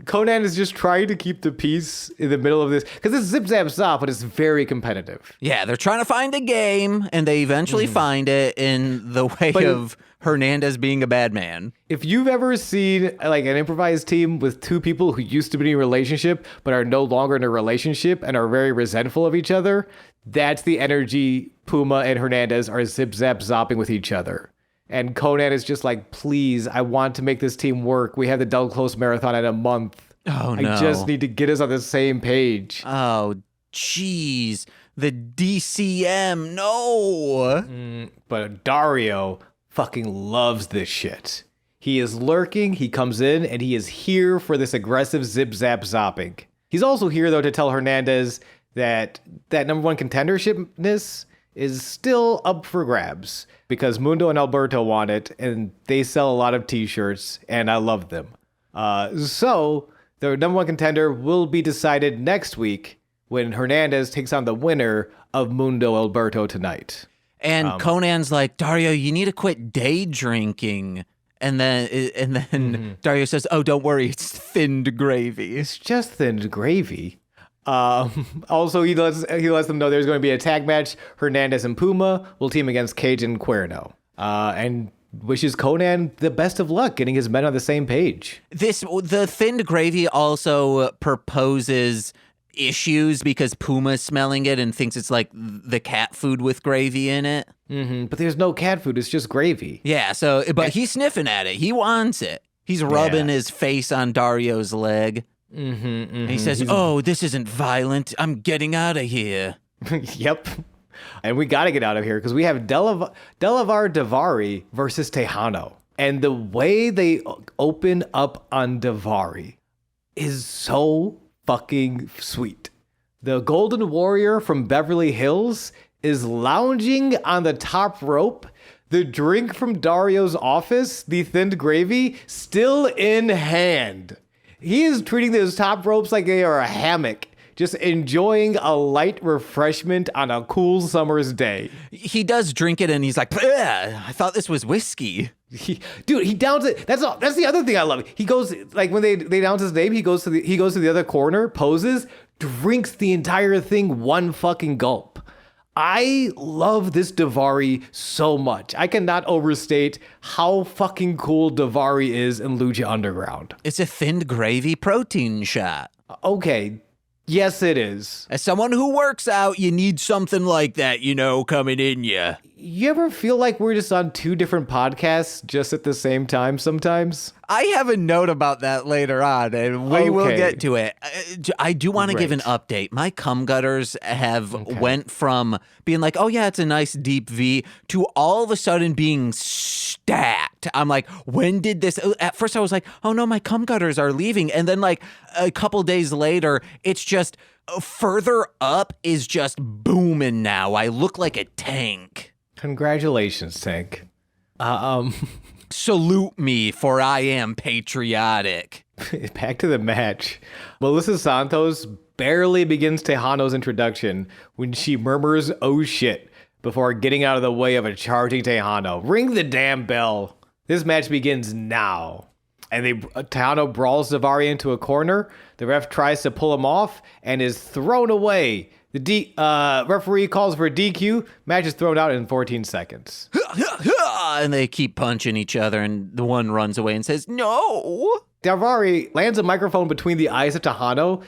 A: Conan is just trying to keep the peace in the middle of this, because it's zip, zap, zap, but it's very competitive.
B: Yeah, they're trying to find a game, and they eventually find it in the way of Hernandez being a bad man.
A: If you've ever seen an improvised team with two people who used to be in a relationship but are no longer in a relationship and are very resentful of each other, that's the energy Puma and Hernandez are zip, zap, zopping with each other. And Conan is just like, please, I want to make this team work. We have the Double Close Marathon in a month.
B: Oh, no.
A: I just need to get us on the same page.
B: Oh, jeez. The DCM, no.
A: But Dario fucking loves this shit. He is lurking, he comes in, and he is here for this aggressive zip-zap zopping. He's also here, though, to tell Hernandez that number one contendershipness is still up for grabs, because Mundo and Alberto want it, and they sell a lot of t-shirts, and I love them. So, the number one contender will be decided next week when Hernandez takes on the winner of Mundo Alberto tonight.
B: And Conan's like, Dario, you need to quit day drinking. And then Dario says, oh, don't worry, it's thinned gravy.
A: It's just thinned gravy. Also, he lets them know there's going to be a tag match. Hernandez and Puma will team against Cage and Cuerno. And wishes Conan the best of luck getting his men on the same page.
B: The thinned gravy also proposes issues because Puma's smelling it and thinks it's like the cat food with gravy in it.
A: Mm-hmm. But there's no cat food. It's just gravy.
B: Yeah. But he's sniffing at it. He wants it. He's rubbing his face on Dario's leg.
A: Mm-hmm, mm-hmm.
B: And he says, "Oh, this isn't violent. I'm getting out of here."
A: Yep. And we got to get out of here because we have Daivari versus Tejano. And the way they open up on Daivari is so fucking sweet. The Golden Warrior from Beverly Hills is lounging on the top rope, the drink from Dario's office, the thinned gravy, still in hand. He is treating those top ropes like they are a hammock, just enjoying a light refreshment on a cool summer's day.
B: He does drink it and he's like, I thought this was whiskey.
A: He downs it. That's the other thing I love. He goes, like, when they announce his name, he goes to the other corner, poses, drinks the entire thing one fucking gulp. I love this Daivari so much. I cannot overstate how fucking cool Daivari is in Lucha Underground.
B: It's a thinned gravy protein shot.
A: Okay. Yes, it is.
B: As someone who works out, you need something like that, coming in you.
A: You ever feel like we're just on two different podcasts just at the same time sometimes?
B: I have a note about that later on, and we will get to it. I do want to give an update. My cum gutters have went from being like, oh yeah, it's a nice deep V, to all of a sudden being stacked. I'm like, when did this? At first I was like, oh no, my cum gutters are leaving. And then like a couple days later, it's just further up is just booming now. I look like a tank.
A: Congratulations, Tank.
B: Salute me, for I am patriotic.
A: Back to the match. Melissa Santos barely begins Tejano's introduction when she murmurs, "Oh shit," before getting out of the way of a charging Tejano. Ring the damn bell. This match begins now. And Tejano brawls Daivari into a corner. The ref tries to pull him off and is thrown away. The referee calls for a DQ. Match is thrown out in 14 seconds.
B: And they keep punching each other, and the one runs away and says, "No."
A: Daivari lands a microphone between the eyes of Tejano,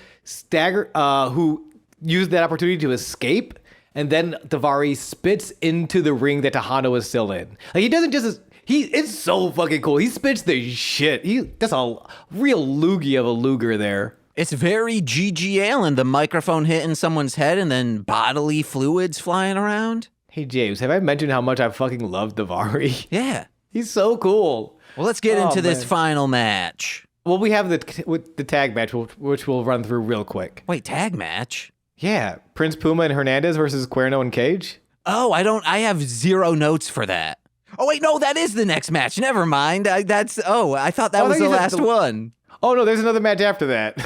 A: who used that opportunity to escape, and then Daivari spits into the ring that Tejano is still in. Like, he doesn't just... It's so fucking cool. He spits the shit. That's a real loogie of a luger there.
B: It's very G.G. Allen, the microphone hitting someone's head and then bodily fluids flying around.
A: Hey, James, have I mentioned how much I fucking love Daivari?
B: Yeah.
A: He's so cool.
B: Well, let's get into this final match.
A: Well, we have the tag match, which we'll run through real quick.
B: Wait, tag match?
A: Yeah. Prince Puma and Hernandez versus Cuerno and Cage.
B: Oh, I have zero notes for that. Oh, wait, no, that is the next match. Never mind. I thought that was the last one.
A: Oh, no, there's another match after that.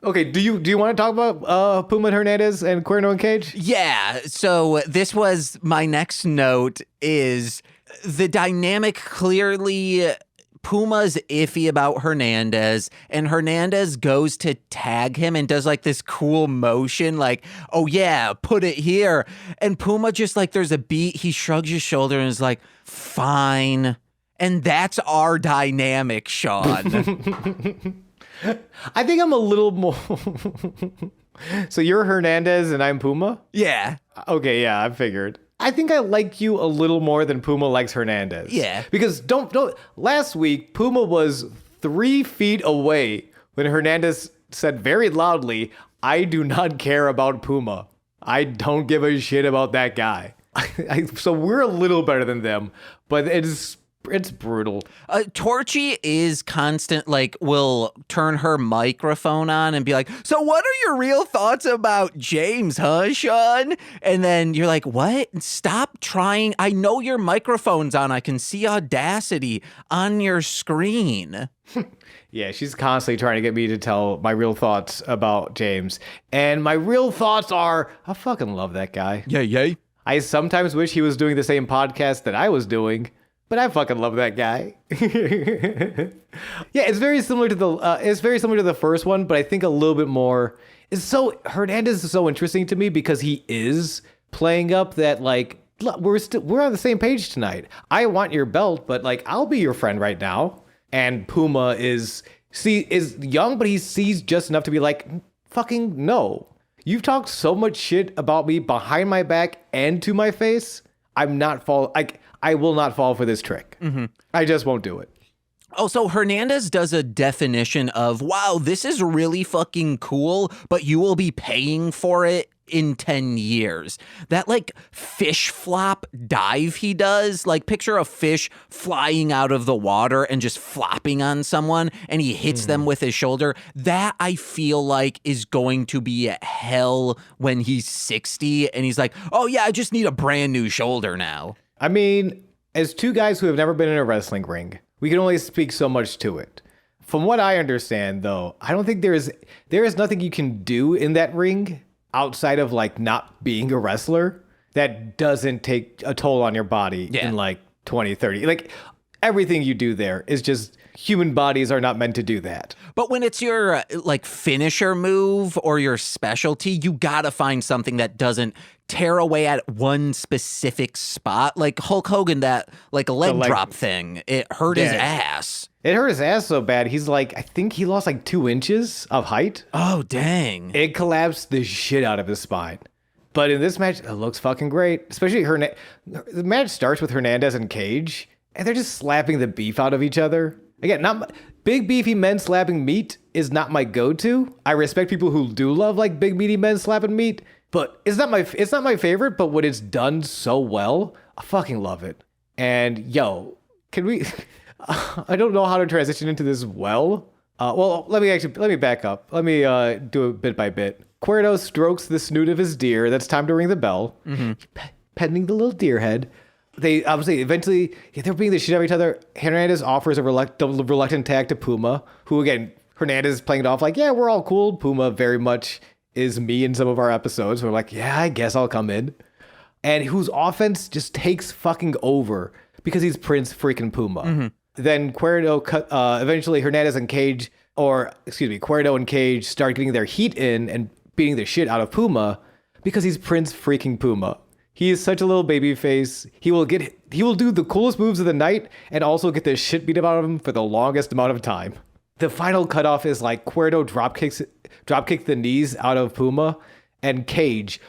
A: Okay, do you want to talk about Puma and Hernandez and Cuerno and Cage?
B: Yeah, so this was my next note is the dynamic. Clearly, Puma's iffy about Hernandez, and Hernandez goes to tag him and does like this cool motion like, oh yeah, put it here. And Puma just like, there's a beat, he shrugs his shoulder and is like, fine. And that's our dynamic, Sean.
A: I think I'm a little more... So you're Hernandez and I'm Puma?
B: Yeah.
A: Okay, yeah, I figured. I think I like you a little more than Puma likes Hernandez.
B: Yeah.
A: Because don't last week, Puma was 3 feet away when Hernandez said very loudly, "I do not care about Puma. I don't give a shit about that guy." So we're a little better than them, but it's brutal.
B: Torchy is constant, like, will turn her microphone on and be like, so what are your real thoughts about James, huh, Sean? And then you're like, what? Stop trying. I know your microphone's on. I can see Audacity on your screen.
A: Yeah, she's constantly trying to get me to tell my real thoughts about James. And my real thoughts are, I fucking love that guy.
B: Yay.
A: I sometimes wish he was doing the same podcast that I was doing, But I fucking love that guy. Yeah, it's very similar to the first one, but I think a little bit more. Hernandez is so interesting to me because he is playing up that like we're on the same page tonight. I want your belt, but like I'll be your friend right now. And Puma is young, but he sees just enough to be like, fucking no. You've talked so much shit about me behind my back and to my face. I will not fall for this trick. Mm-hmm. I just won't do it.
B: Oh, so Hernandez does a definition of, wow, this is really fucking cool, but you will be paying for it in 10 years. That like fish flop dive he does, like picture a fish flying out of the water and just flopping on someone and he hits them with his shoulder. That I feel like is going to be hell when he's 60 and he's like, oh yeah, I just need a brand new shoulder now.
A: I mean, as two guys who have never been in a wrestling ring, we can only speak so much to it. From what I understand, though, I don't think there is nothing you can do in that ring outside of like not being a wrestler that doesn't take a toll on your body in like 20, 30. Like everything you do there is just human bodies are not meant to do that.
B: But when it's your like finisher move or your specialty, you gotta find something that doesn't tear away at one specific spot. Like Hulk Hogan, that like a leg drop thing, it hurt his ass.
A: It hurt his ass so bad. He's like, I think he lost like 2 inches of height.
B: Oh, dang.
A: It collapsed the shit out of his spine. But in this match, it looks fucking great. Especially the match starts with Hernandez and Cage, and they're just slapping the beef out of each other. Again, big beefy men slapping meat is not my go-to. I respect people who do love like big meaty men slapping meat, but it's not my favorite. But when it's done so well, I fucking love it. And yo, can we? I don't know how to transition into this well. Let me back up. Let me do it bit by bit. Cuerdo strokes the snoot of his deer. That's time to ring the bell. Mm-hmm. Petting the little deer head. They obviously eventually they're beating the shit out of each other. Hernandez offers a reluctant tag to Puma, who again Hernandez is playing it off like, yeah, we're all cool. Puma very much is me in some of our episodes. We're like, yeah, I guess I'll come in. And whose offense just takes fucking over because he's Prince freaking Puma. Mm-hmm. Then eventually Hernandez and Cuerdo and Cage start getting their heat in and beating the shit out of Puma because he's Prince freaking Puma. He is such a little baby face. He will do the coolest moves of the night and also get the shit beat out of him for the longest amount of time. The final cutoff is like Cuerdo dropkick the knees out of Puma, and Cage,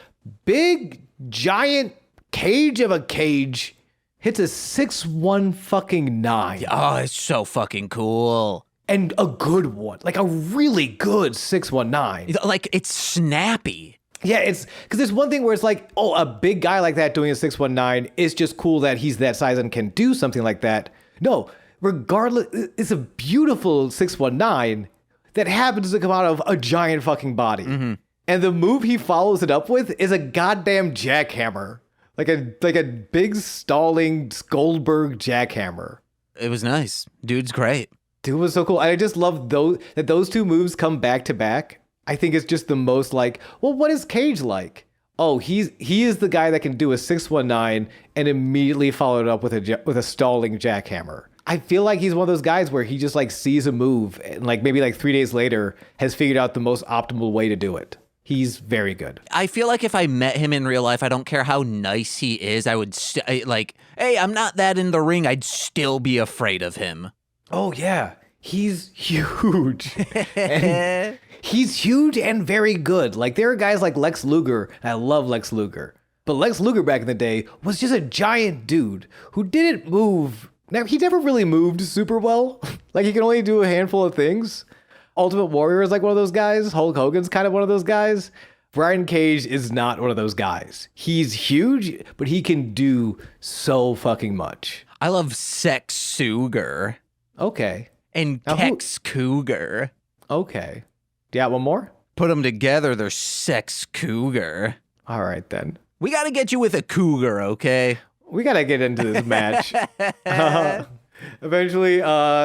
A: big giant cage of a cage, hits a 6-1 fucking 9.
B: Oh, it's so fucking cool.
A: And a good one. Like a really good 619.
B: Like it's snappy.
A: Yeah, it's because there's one thing where it's like, oh, a big guy like that doing a 619 is just cool that he's that size and can do something like that. No, regardless, it's a beautiful 619 that happens to come out of a giant fucking body. Mm-hmm. And the move he follows it up with is a goddamn jackhammer. Like a big stalling Goldberg jackhammer.
B: It was nice. Dude's great.
A: Dude was so cool. I just love those two moves come back to back. I think it's just the most like, well, what is Cage like? Oh, he is the guy that can do a 619 and immediately follow it up with a stalling jackhammer. I feel like he's one of those guys where he just like sees a move and like maybe like 3 days later has figured out the most optimal way to do it. He's very good.
B: I feel like if I met him in real life, I don't care how nice he is, I would hey, I'm not that in the ring. I'd still be afraid of him.
A: Oh yeah, he's huge. And he's huge and very good. Like there are guys like Lex Luger. And I love Lex Luger, but Lex Luger back in the day was just a giant dude who didn't move. Now he never really moved super well. Like he can only do a handful of things. Ultimate Warrior is like one of those guys. Hulk Hogan's kind of one of those guys. Brian Cage is not one of those guys. He's huge, but he can do so fucking much.
B: I love Sex Sugar.
A: Okay.
B: And now Kex Cougar.
A: Okay. Do you got one more?
B: Put them together, they're Sex Cougar.
A: All right, then.
B: We got to get you with a cougar, okay?
A: We got to get into this match. Eventually,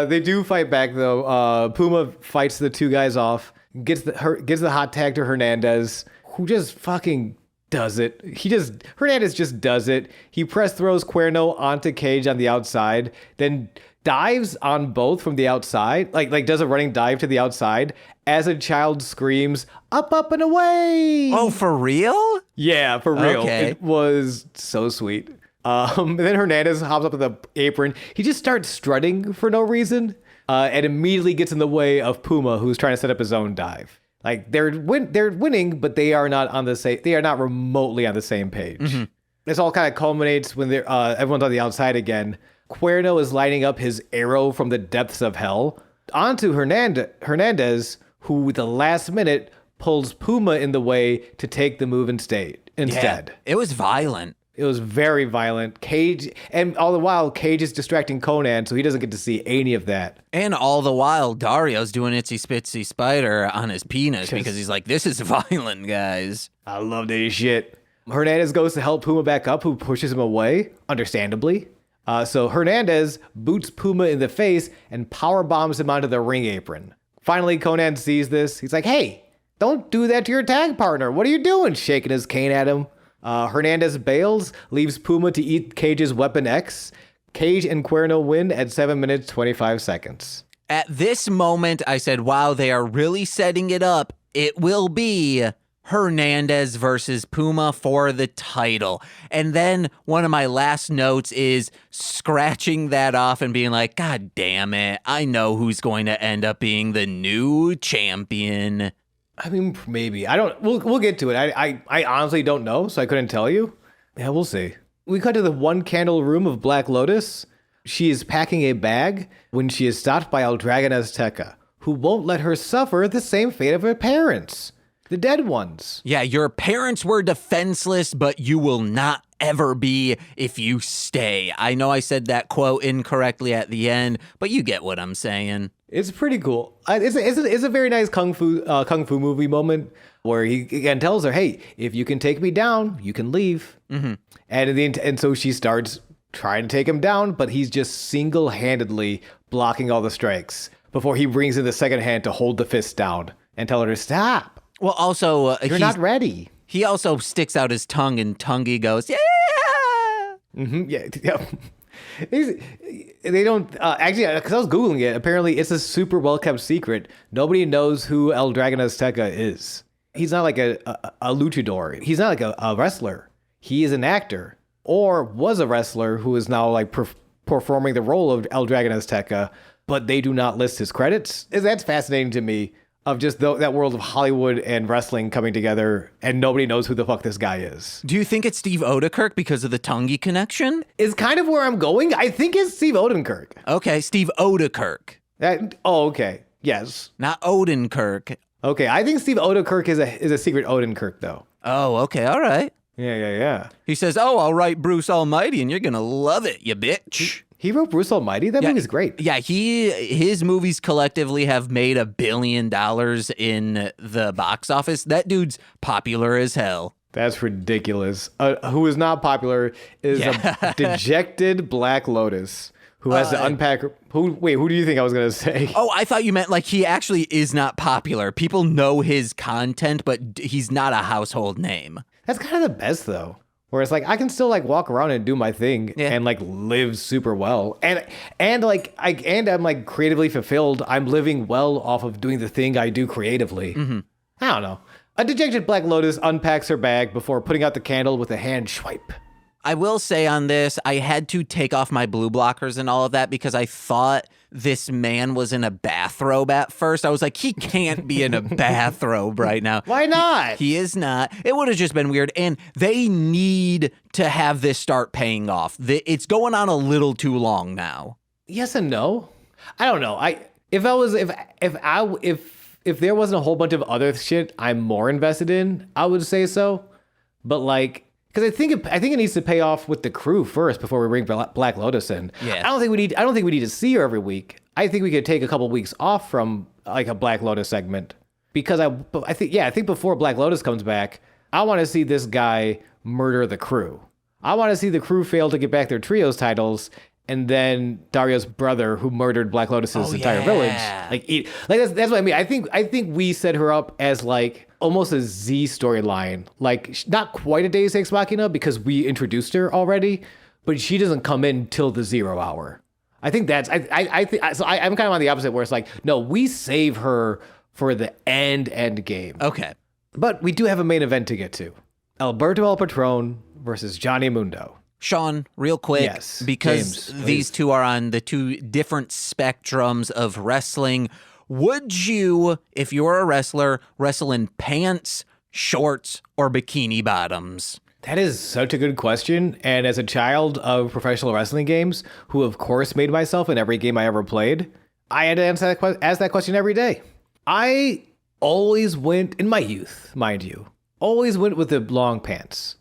A: they do fight back, though. Puma fights the two guys off, gets the hot tag to Hernandez, who just fucking does it. Hernandez just does it. He press throws Cuerno onto Cage on the outside, then dives on both from the outside, like does a running dive to the outside as a child screams, "Up, up, and away!"
B: Oh, for real?
A: Yeah, for real.
B: Okay.
A: It was so sweet. And then Hernandez hops up to the apron. He just starts strutting for no reason, and immediately gets in the way of Puma, who's trying to set up his own dive. Like they're winning, but they are not remotely on the same page. Mm-hmm. This all kind of culminates when everyone's on the outside again. Cuerno is lining up his arrow from the depths of hell onto Hernandez, who at the last minute pulls Puma in the way to take the move instead.
B: Yeah, it was violent.
A: It was very violent. Cage, and all the while, Cage is distracting Conan, so he doesn't get to see any of that.
B: And all the while, Dario's doing itsy spitsy spider on his penis because he's like, this is violent, guys.
A: I love that shit. Hernandez goes to help Puma back up, who pushes him away, understandably. So Hernandez boots Puma in the face and power bombs him onto the ring apron. Finally, Conan sees this. He's like, "Hey, don't do that to your tag partner. What are you doing?" Shaking his cane at him. Hernandez bails, leaves Puma to eat Cage's Weapon X. Cage and Cuerno win at 7 minutes, 25 seconds.
B: At this moment, I said, wow, they are really setting it up. It will be Hernandez versus Puma for the title. And then one of my last notes is scratching that off and being like, God damn it, I know who's going to end up being the new champion.
A: I mean, maybe. We'll get to it. I honestly don't know, so I couldn't tell you. Yeah, we'll see. We cut to the one candle room of Black Lotus. She is packing a bag when she is stopped by El Dragon Azteca, who won't let her suffer the same fate of her parents. The dead ones.
B: Yeah, your parents were defenseless, but you will not ever be if you stay. I know I said that quote incorrectly at the end, but you get what I'm saying.
A: It's pretty cool. It's a very nice kung fu movie moment where he again tells her, "Hey, if you can take me down, you can leave." Mm-hmm. And so she starts trying to take him down, but he's just single-handedly blocking all the strikes before he brings in the second hand to hold the fist down and tell her to stop.
B: Well, also,
A: you're not ready.
B: He also sticks out his tongue, and Tungy goes, "Yeah."
A: Mm-hmm. Yeah. They don't actually, because I was Googling it. Apparently, it's a super well kept secret. Nobody knows who El Dragon Azteca is. He's not like a luchador. He's not like a wrestler. He is an actor, or was a wrestler who is now like performing the role of El Dragon Azteca, but they do not list his credits. That's fascinating to me. Of just that world of Hollywood and wrestling coming together, and nobody knows who the fuck this guy is.
B: Do you think it's Steve Oedekerk because of the Tungy connection?
A: Is kind of where I'm going. I think it's Steve Oedekerk.
B: Okay, Steve Oedekerk.
A: Okay. Yes.
B: Not Odenkirk.
A: Okay, I think Steve Oedekerk is a secret Odenkirk, though.
B: Oh, okay, all right.
A: Yeah.
B: He says, "Oh, I'll write Bruce Almighty, and you're gonna love it, you bitch."
A: He wrote Bruce Almighty? That movie's great.
B: Yeah, his movies collectively have made $1 billion in the box office. That dude's popular as hell.
A: That's ridiculous. Who is not popular is a dejected Black Lotus who has to unpack. Who do you think I was going to say?
B: Oh, I thought you meant like he actually is not popular. People know his content, but he's not a household name.
A: That's kind of the best, though. Where it's like I can still like walk around and do my thing and like live super well, and I'm like creatively fulfilled. I'm living well off of doing the thing I do creatively. Mm-hmm. I don't know. A dejected Black Lotus unpacks her bag before putting out the candle with a hand swipe.
B: I will say on this, I had to take off my blue blockers and all of that because I thought this man was in a bathrobe at first. I was like, he can't be in a bathrobe right now.
A: Why not?
B: He is not. It would have just been weird. And they need to have this start paying off. It's going on a little too long now.
A: Yes and no. I don't know. If there wasn't a whole bunch of other shit I'm more invested in, I would say so. But like, because I think it needs to pay off with the crew first before we bring Black Lotus in. Yeah. I don't think we need to see her every week. I think we could take a couple weeks off from like a Black Lotus segment because I think before Black Lotus comes back, I want to see this guy murder the crew. I want to see the crew fail to get back their trios titles, and then Dario's brother, who murdered Black Lotus's entire village, that's what I mean. I think we set her up as like almost a Z storyline. Like, not quite a Deus Ex Machina because we introduced her already, but she doesn't come in till the 0 hour. I think that's, I think, so I'm kind of on the opposite where it's like, no, we save her for the end game.
B: Okay.
A: But we do have a main event to get to. Alberto El Patron versus Johnny Mundo.
B: Sean, real quick,
A: Yes,
B: because
A: James,
B: these two are on the two different spectrums of wrestling, would you, if you're a wrestler, wrestle in pants, shorts, or bikini bottoms?
A: That is such a good question. And as a child of professional wrestling games, who of course made myself in every game I ever played, I had to ask that question every day. I always went, in my youth, mind you, always went with the long pants.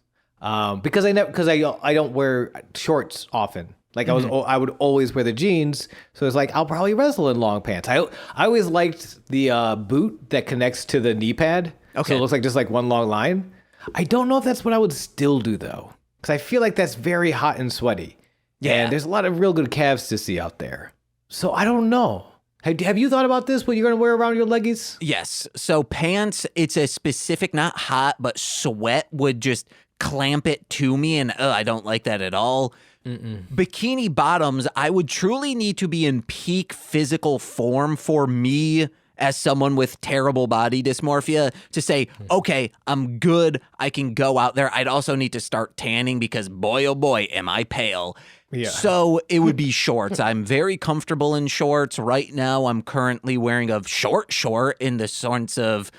A: Because I don't wear shorts often. Like I would always wear the jeans, so it's like I'll probably wrestle in long pants. I always liked the boot that connects to the knee pad,
B: Okay.
A: so it looks like just like one long line. I don't know if that's what I would still do though, because I feel like that's very hot and sweaty.
B: Yeah.
A: And there's a lot of real good calves to see out there. So I don't know. Have you thought about this? What you're gonna wear around your leggies?
B: Yes. So pants, it's a specific, not hot, but sweat would just clamp it to me, and I don't like that at all. Bikini bottoms, I would truly need to be in peak physical form for me as someone with terrible body dysmorphia to say, okay, I'm good. I can go out there. I'd also need to start tanning because boy, oh boy, am I pale.
A: Yeah.
B: So it would be shorts. I'm very comfortable in shorts. Right now, I'm currently wearing a short in the sense of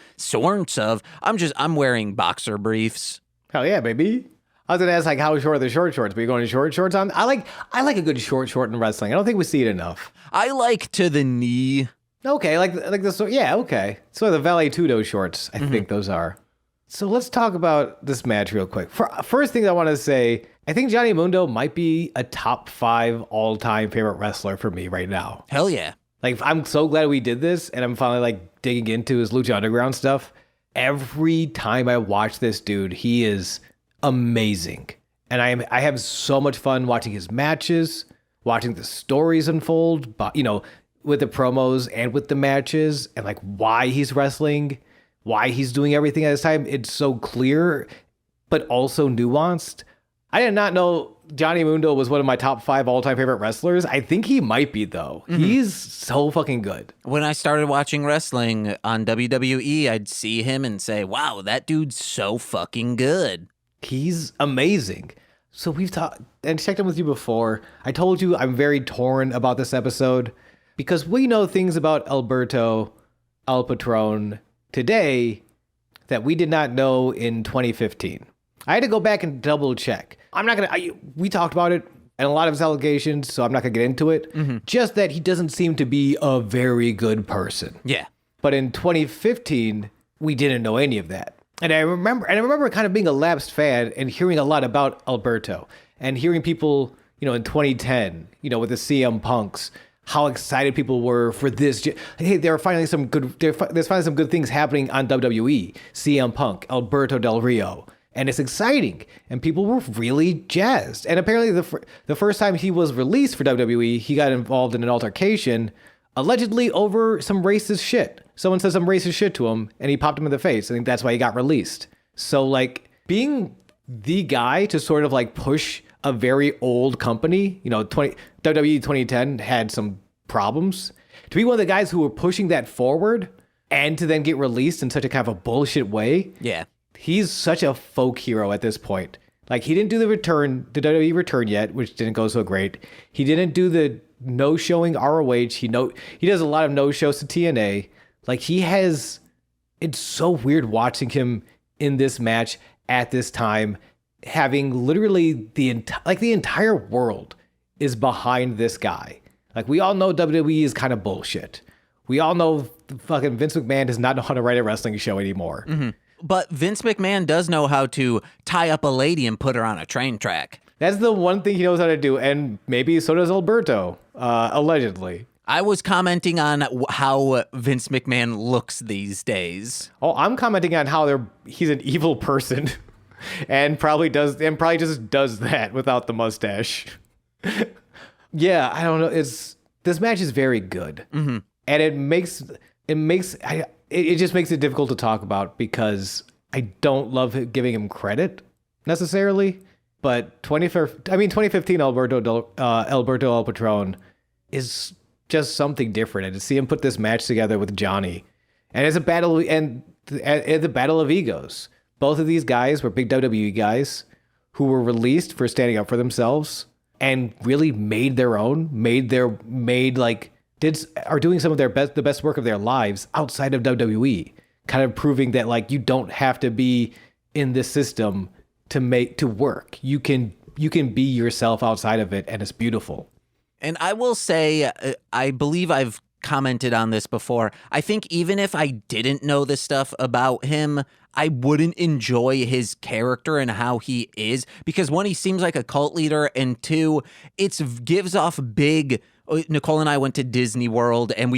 B: I'm wearing boxer briefs.
A: Hell yeah, baby. I was gonna ask like how short are the short shorts, but you're going to short shorts on? I like a good short in wrestling. I don't think we see it enough.
B: I like to the knee.
A: Okay, like this. Yeah, okay. So the Valet Tudo shorts, I think those are. So let's talk about this match real quick. First thing I want to say, I think Johnny Mundo might be a top 5 all-time favorite wrestler for me right now.
B: Hell yeah.
A: Like, I'm so glad we did this, and I'm finally like digging into his Lucha Underground stuff. Every time I watch this dude, he is amazing. And I have so much fun watching his matches, watching the stories unfold, but, you know, with the promos and with the matches, and like why he's wrestling, why he's doing everything at this time. It's so clear, but also nuanced. I did not know Johnny Mundo was one of my top 5 all-time favorite wrestlers. I think he might be, though. He's so fucking good.
B: When I started watching wrestling on WWE, I'd see him and say, wow, that dude's so fucking good.
A: He's amazing. So we've talked and checked in with you before. I told you I'm very torn about this episode because we know things about Alberto El Patron today that we did not know in 2015. I had to go back and double check. We talked about it and a lot of his allegations, so I'm not gonna get into it. Just that he doesn't seem to be a very good person.
B: Yeah.
A: But in 2015, we didn't know any of that. And I remember kind of being a lapsed fan and hearing a lot about Alberto and hearing people, you know, in 2010, you know, with the CM Punks, how excited people were for this. Hey, there's finally some good things happening on WWE. CM Punk, Alberto Del Rio. And it's exciting. And people were really jazzed. And apparently the first time he was released for WWE, he got involved in an altercation, allegedly over some racist shit. Someone said some racist shit to him, and he popped him in the face. I think that's why he got released. So, like, being the guy to sort of, like, push a very old company, you know, WWE 2010 had some problems. To be one of the guys who were pushing that forward and to then get released in such a kind of a bullshit way.
B: Yeah.
A: He's such a folk hero at this point. Like, he didn't do the WWE return yet, which didn't go so great. He didn't do the no-showing ROH. He does a lot of no-shows to TNA. Like, it's so weird watching him in this match at this time, having literally the entire world is behind this guy. Like, we all know WWE is kind of bullshit. We all know fucking Vince McMahon does not know how to write a wrestling show anymore.
B: But Vince McMahon does know how to tie up a lady and put her on a train track.
A: That's the one thing he knows how to do, and maybe so does Alberto, allegedly.
B: I was commenting on how Vince McMahon looks these days.
A: Oh, I'm commenting on how he's an evil person and probably just does that without the mustache. Yeah, I don't know. This match is very good. And it makes it just makes it difficult to talk about because I don't love giving him credit necessarily. But 2015 Alberto El Patron is just something different. And to see him put this match together with Johnny, and it's a battle and the battle of egos. Both of these guys were big WWE guys who were released for standing up for themselves and really made their own, are doing some of the best work of their lives outside of WWE, kind of proving that like you don't have to be in this system to work. You can be yourself outside of it, and it's beautiful.
B: And I will say, I believe I've commented on this before. I think even if I didn't know this stuff about him, I wouldn't enjoy his character and how he is, because one, he seems like a cult leader, and two, it gives off big. Nicole and I went to Disney World, and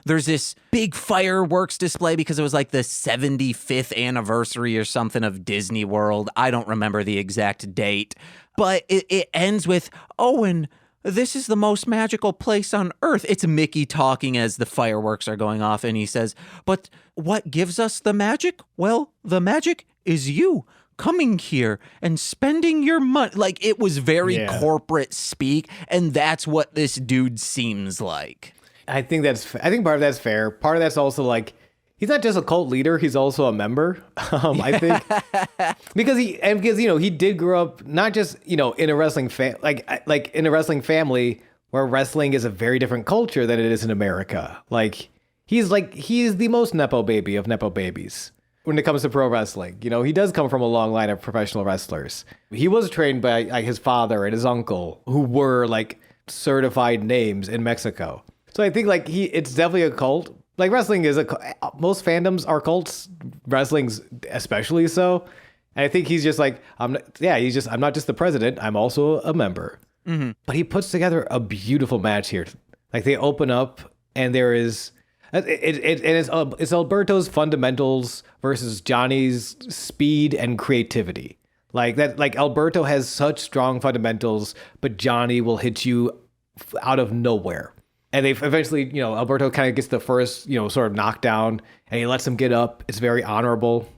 B: there's this big fireworks display because it was like the 75th anniversary or something of Disney World. I don't remember the exact date, but it ends with, and this is the most magical place on earth. It's Mickey talking as the fireworks are going off, and he says, but what gives us the magic? Well, the magic is you coming here and spending your money. Like, it was very corporate speak, and that's what this dude seems like.
A: I think part of that's fair. Part of that's also like, he's not just a cult leader, he's also a member. I think because he did grow up not just, in a wrestling in a wrestling family where wrestling is a very different culture than it is in America. He's the most Nepo baby of Nepo babies. When it comes to pro wrestling, he does come from a long line of professional wrestlers. He was trained by his father and his uncle, who were certified names in Mexico. So I think it's definitely a cult. Wrestling is most fandoms are cults. Wrestling's especially so. And I think he's just I'm not just the president. I'm also a member. Mm-hmm. But he puts together a beautiful match here. They open up, and there is. It's Alberto's fundamentals versus Johnny's speed and creativity. Alberto has such strong fundamentals, but Johnny will hit you out of nowhere. And they eventually, Alberto kind of gets the first, sort of knockdown, and he lets him get up. It's very honorable.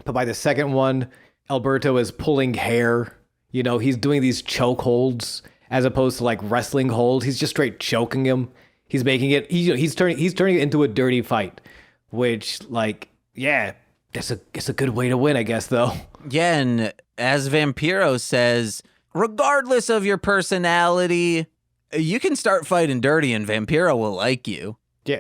A: But by the second one, Alberto is pulling hair. He's doing these choke holds as opposed to wrestling holds. He's just straight choking him. He's making it. He's turning it into a dirty fight, which it's a good way to win, I guess, though.
B: Yeah, and as Vampiro says, regardless of your personality, you can start fighting dirty, and Vampiro will like you.
A: Yeah,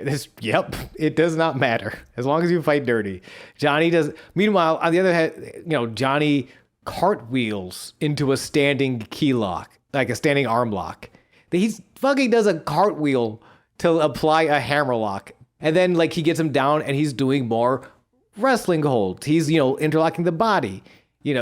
A: it does not matter as long as you fight dirty. Johnny does. Meanwhile, on the other hand, Johnny cartwheels into a standing key lock, like a standing arm lock. He fucking does a cartwheel to apply a hammerlock. And then he gets him down, and he's doing more wrestling holds. He's, interlocking the body. He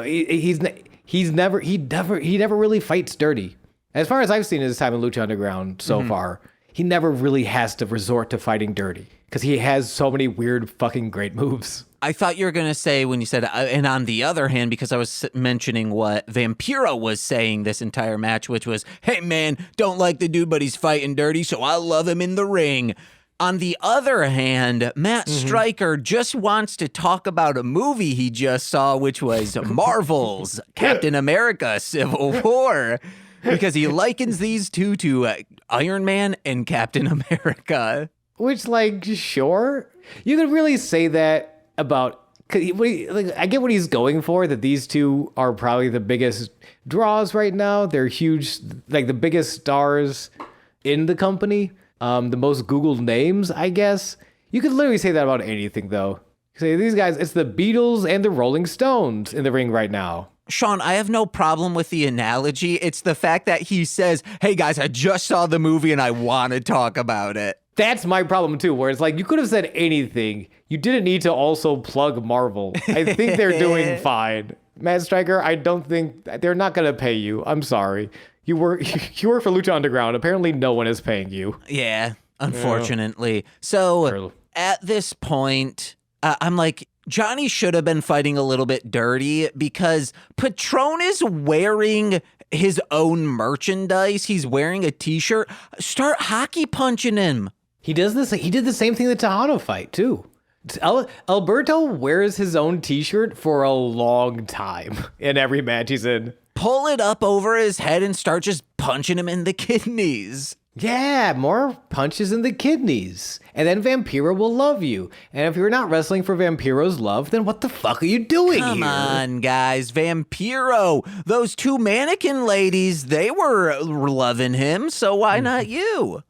A: never really fights dirty. As far as I've seen his time in Lucha Underground so far, he never really has to resort to fighting dirty because he has so many weird fucking great moves.
B: I thought you were going to say when you said, and on the other hand, because I was mentioning what Vampiro was saying this entire match, which was, hey man, don't like the dude, but he's fighting dirty, so I love him in the ring. On the other hand, Matt Stryker just wants to talk about a movie he just saw, which was Marvel's Captain America Civil War, because he likens these two to Iron Man and Captain America.
A: Which, sure, you could really say that about, I get what he's going for, that these two are probably the biggest draws right now. They're huge, the biggest stars in the company, the most Googled names, I guess. You could literally say that about anything, though. Say these guys, it's the Beatles and the Rolling Stones in the ring right now.
B: Sean, I have no problem with the analogy. It's the fact that he says, hey guys, I just saw the movie and I want to talk about it.
A: That's my problem too, where it's you could have said anything. You didn't need to also plug Marvel. I think they're doing fine. Matt Stryker, I don't think they're not going to pay you. I'm sorry. You work for Lucha Underground. Apparently no one is paying you.
B: Yeah, unfortunately. Yeah. So at this point, I'm Johnny should have been fighting a little bit dirty because Patron is wearing his own merchandise. He's wearing a t-shirt. Start hockey punching him.
A: He does this. He did the same thing in the Tejano fight too. Alberto wears his own T-shirt for a long time in every match he's in.
B: Pull it up over his head and start just punching him in the kidneys.
A: Yeah, more punches in the kidneys. And then Vampiro will love you. And if you're not wrestling for Vampiro's love, then what the fuck are you doing
B: Come
A: here?
B: on, guys. Vampiro. Those two mannequin ladies, they were loving him, so why not you?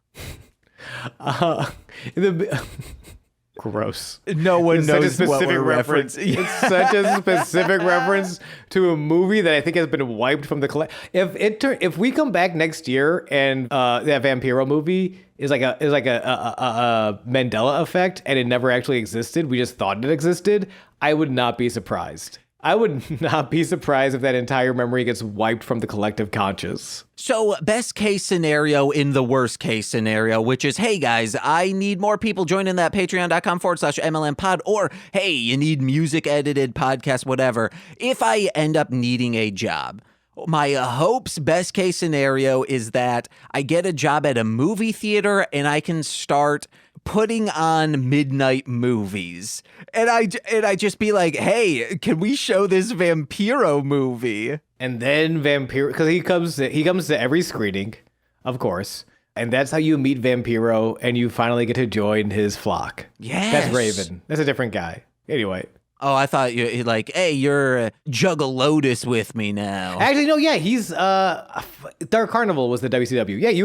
A: Gross.
B: No one
A: It's
B: knows
A: such a
B: what
A: specific
B: we're
A: reference.
B: referencing.
A: It's such a specific reference to a movie that I think has been wiped from the collection. If we come back next year and that Vampiro movie is like a Mandela effect and it never actually existed, we just thought it existed, I would not be surprised. I would not be surprised if that entire memory gets wiped from the collective conscious.
B: So, best case scenario in the worst case scenario, which is, hey guys, I need more people joining that patreon.com/MLM pod, or hey, you need music edited podcast, whatever. If I end up needing a job, my hopes, best case scenario is that I get a job at a movie theater and I can start putting on midnight movies. And I just be like, hey, can we show this Vampiro movie?
A: And then Vampiro, because he comes to every screening, of course. And that's how you meet Vampiro and you finally get to join his flock.
B: Yes.
A: That's Raven. That's a different guy. Anyway.
B: Oh, I thought you like, hey, you're Juggalotus with me now.
A: Actually, no, yeah, he's Dark Carnival was the WCW. Yeah, he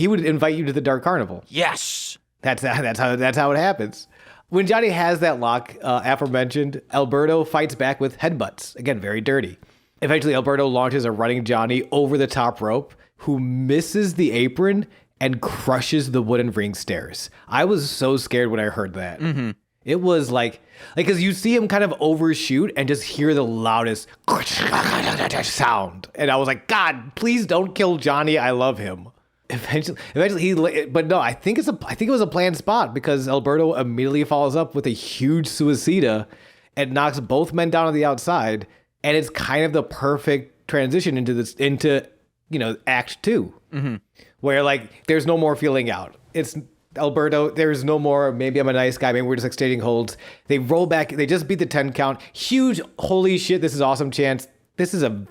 A: would invite you to the Dark Carnival.
B: Yes.
A: That's how it happens. When Johnny has that lock, aforementioned, Alberto fights back with headbutts. Again, very dirty. Eventually, Alberto launches a running Johnny over the top rope, who misses the apron and crushes the wooden ring stairs. I was so scared when I heard that. Mm-hmm. It was like, because you see him kind of overshoot and just hear the loudest sound. And I was like, God, please don't kill Johnny. I love him. Eventually, but no, I think it was a planned spot because Alberto immediately follows up with a huge suicida and knocks both men down on the outside, and it's kind of the perfect transition into Act 2, mm-hmm. where like there's no more feeling out. It's Alberto. There's no more. Maybe I'm a nice guy. Maybe we're just exchanging holds. They roll back. They just beat the 10 count. Huge. Holy shit! This is awesome chance. This is a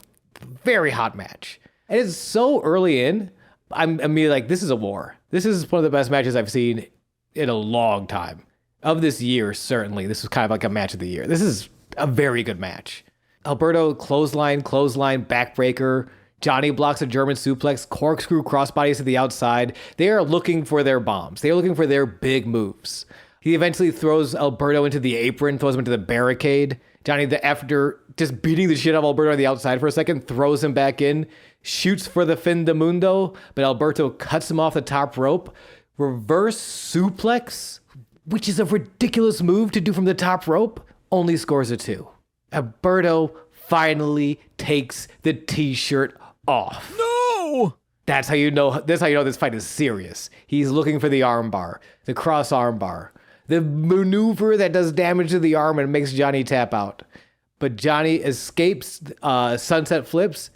A: very hot match, and it's so early in. I'm immediately like, this is a war. This is one of the best matches I've seen in a long time. Of this year, certainly. This was kind of like a match of the year. This is a very good match. Alberto, clothesline, backbreaker. Johnny blocks a German suplex, corkscrew crossbodies to the outside. They are looking for their bombs. They are looking for their big moves. He eventually throws Alberto into the apron, throws him into the barricade. Johnny, after just beating the shit out of Alberto on the outside for a second, throws him back in, shoots for the fin de mundo, but Alberto cuts him off the top rope. Reverse suplex, which is a ridiculous move to do from the top rope, only scores a 2. Alberto finally takes the t-shirt off.
B: No!
A: That's how you know this fight is serious. He's looking for the armbar, the cross armbar, the maneuver that does damage to the arm and makes Johnny tap out. But Johnny escapes sunset flips.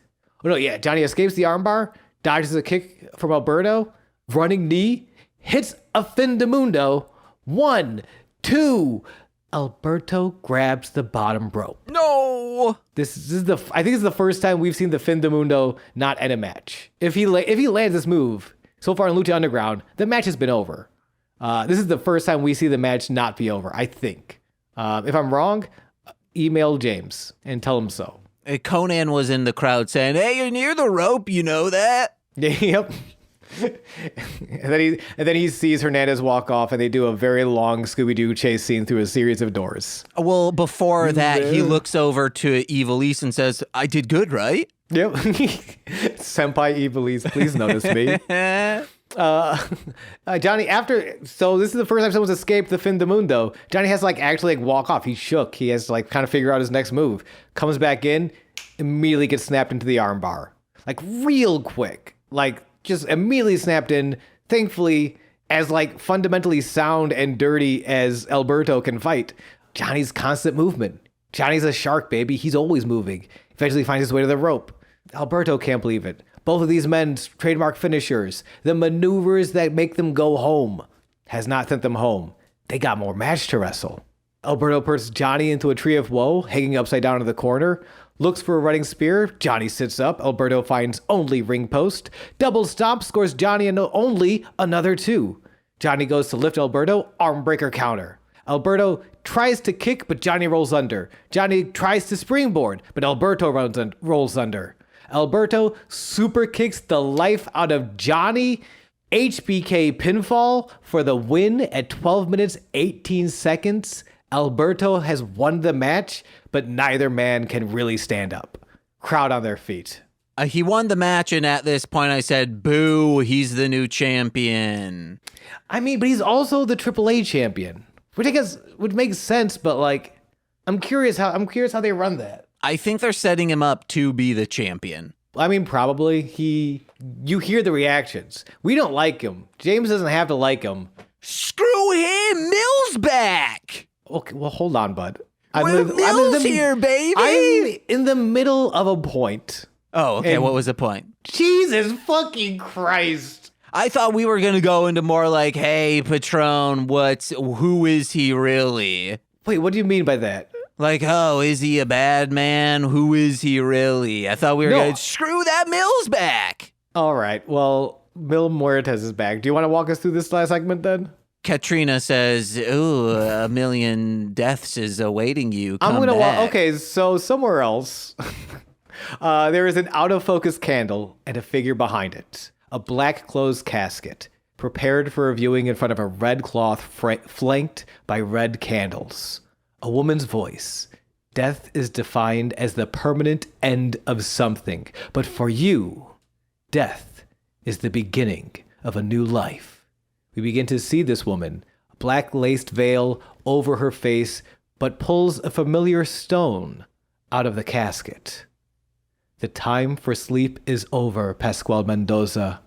A: Oh, no, yeah, Johnny escapes the armbar, dodges a kick from Alberto, running knee, hits a fin de mundo. 1, 2. Alberto grabs the bottom rope.
B: No!
A: I think this is the first time we've seen the fin de mundo not end a match. If he lands this move, so far in Lucha Underground, the match has been over. This is the first time we see the match not be over, I think. If I'm wrong, email James and tell him so.
B: Conan was in the crowd saying, hey, you're near the rope, you know that?
A: Yep. and then he sees Hernandez walk off, and they do a very long Scooby-Doo chase scene through a series of doors.
B: Well, before that, he looks over to Evilise and says, I did good, right?
A: Yep. Senpai Evilise, please notice me. Johnny, so this is the first time someone's escaped the fin de mundo. Johnny has to actually walk off. He's shook. He has to kind of figure out his next move. Comes back in, immediately gets snapped into the armbar. Real quick. Just immediately snapped in. Thankfully, as fundamentally sound and dirty as Alberto can fight, Johnny's constant movement. Johnny's a shark, baby. He's always moving. Eventually finds his way to the rope. Alberto can't believe it. Both of these men's trademark finishers, the maneuvers that make them go home. has not sent them home. They got more match to wrestle. Alberto puts Johnny into a tree of woe, hanging upside down in the corner. Looks for a running spear. Johnny sits up. Alberto finds only ring post. Double stomp scores Johnny only another 2. Johnny goes to lift Alberto. Arm breaker counter. Alberto tries to kick, but Johnny rolls under. Johnny tries to springboard, but Alberto rolls under. Alberto super kicks the life out of Johnny. HBK pinfall for the win at 12 minutes, 18 seconds. Alberto has won the match, but neither man can really stand up. Crowd on their feet.
B: He won the match, and at this point I said, boo, he's the new champion.
A: I mean, but he's also the AAA champion, which I guess would make sense, but like, I'm curious how they run that.
B: I think they're setting him up to be the champion.
A: I mean, probably. You hear the reactions. We don't like him. James doesn't have to like him.
B: Screw him, Mill's back!
A: Okay, well, hold on, bud.
B: Mill's here, baby!
A: I'm in the middle of a point.
B: Oh, okay, what was the point?
A: Jesus fucking Christ.
B: I thought we were going to go into more like, hey, Patron, who is he really?
A: Wait, what do you mean by that?
B: Like, oh, is he a bad man? Who is he really? I thought we were going to screw that Mill's back.
A: All right, well, Mil Muertes is back. Do you want to walk us through this last segment then?
B: Katrina says, ooh, 1,000,000 deaths is awaiting you. Come
A: I'm going
B: back.
A: to okay, so somewhere else, there is an out-of-focus candle and a figure behind it. A black closed casket, prepared for a viewing in front of a red cloth flanked by red candles. A woman's voice. Death is defined as the permanent end of something, but for you, death is the beginning of a new life. We begin to see this woman, a black laced veil over her face, but pulls a familiar stone out of the casket. The time for sleep is over, Pascual Mendoza.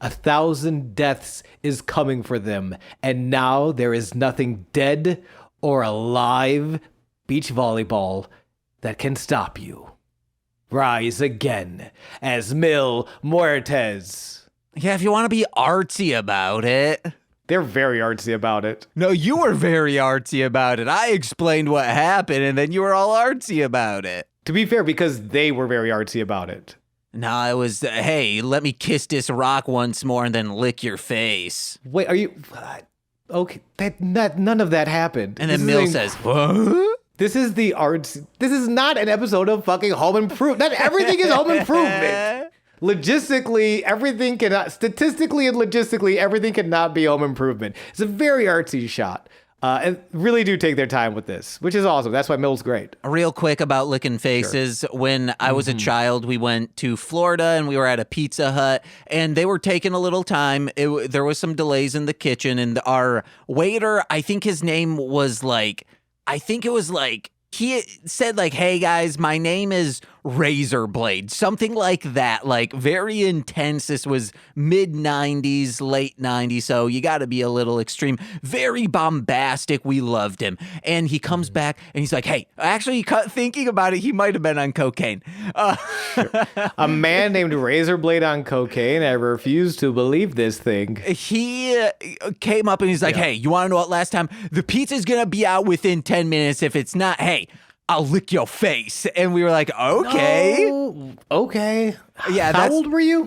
A: 1,000 deaths is coming for them, and now there is nothing dead or alive, beach volleyball, that can stop you. Rise again as Mil Muertes.
B: Yeah, if you want to be artsy about it.
A: They're very artsy about it.
B: No, you were very artsy about it. I explained what happened, and then you were all artsy about it.
A: To be fair, because they were very artsy about it.
B: No, it was, hey, let me kiss this rock once more and then lick your face.
A: Wait, are you... Okay, none of that happened.
B: And then Mil says, what?
A: This is the arts... This is not an episode of fucking Home Improvement. Not everything is Home Improvement. Logistically, everything cannot... Statistically and logistically, everything cannot be Home Improvement. It's a very artsy shot. And really do take their time with this, which is awesome. That's why Mil's great.
B: Real quick about licking faces. Sure. When I was a child, we went to Florida and we were at a Pizza Hut and they were taking a little time. There was some delays in the kitchen and our waiter, I think his name was like, he said like, hey guys, my name is Razorblade, something like that, like very intense. This was mid 90s, late 90s, so you got to be a little extreme. Very bombastic. We loved him. And he comes back and he's like, hey, actually thinking about it, he might have been on cocaine.
A: Sure. A man named Razorblade on cocaine. I refuse to believe this thing.
B: He came up and he's like, hey, you want to know what last time? The pizza's going to be out within 10 minutes. If it's not, hey, I'll lick your face. And we were like, okay.
A: No. Okay.
B: Yeah.
A: How old were you?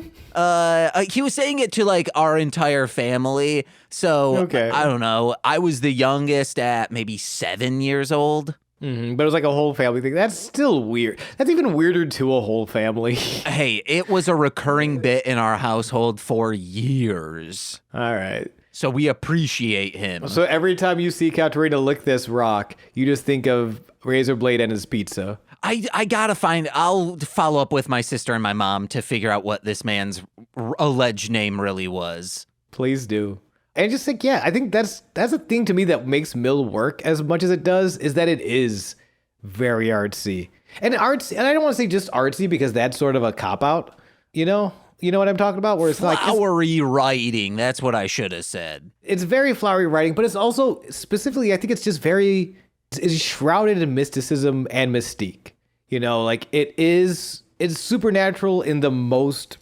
B: He was saying it to like our entire family. So
A: okay.
B: I don't know. I was the youngest at maybe 7 years old.
A: Mm-hmm. But it was like a whole family thing. That's still weird. That's even weirder to a whole family.
B: Hey, it was a recurring bit in our household for years.
A: All right.
B: So we appreciate him.
A: So every time you see Katerina lick this rock, you just think of Razorblade and his pizza.
B: I gotta I'll follow up with my sister and my mom to figure out what this man's alleged name really was.
A: Please do. And just think, yeah, I think that's a thing to me that makes Mill work as much as it does, is that it is very artsy. And artsy, and I don't want to say just artsy because that's sort of a cop-out, you know? You know what I'm talking about? Where it's like
B: flowery writing. That's what I should have said. It's
A: very flowery writing, but it's also specifically, I think it's just it's shrouded in mysticism and mystique. You know, like it's supernatural in the most,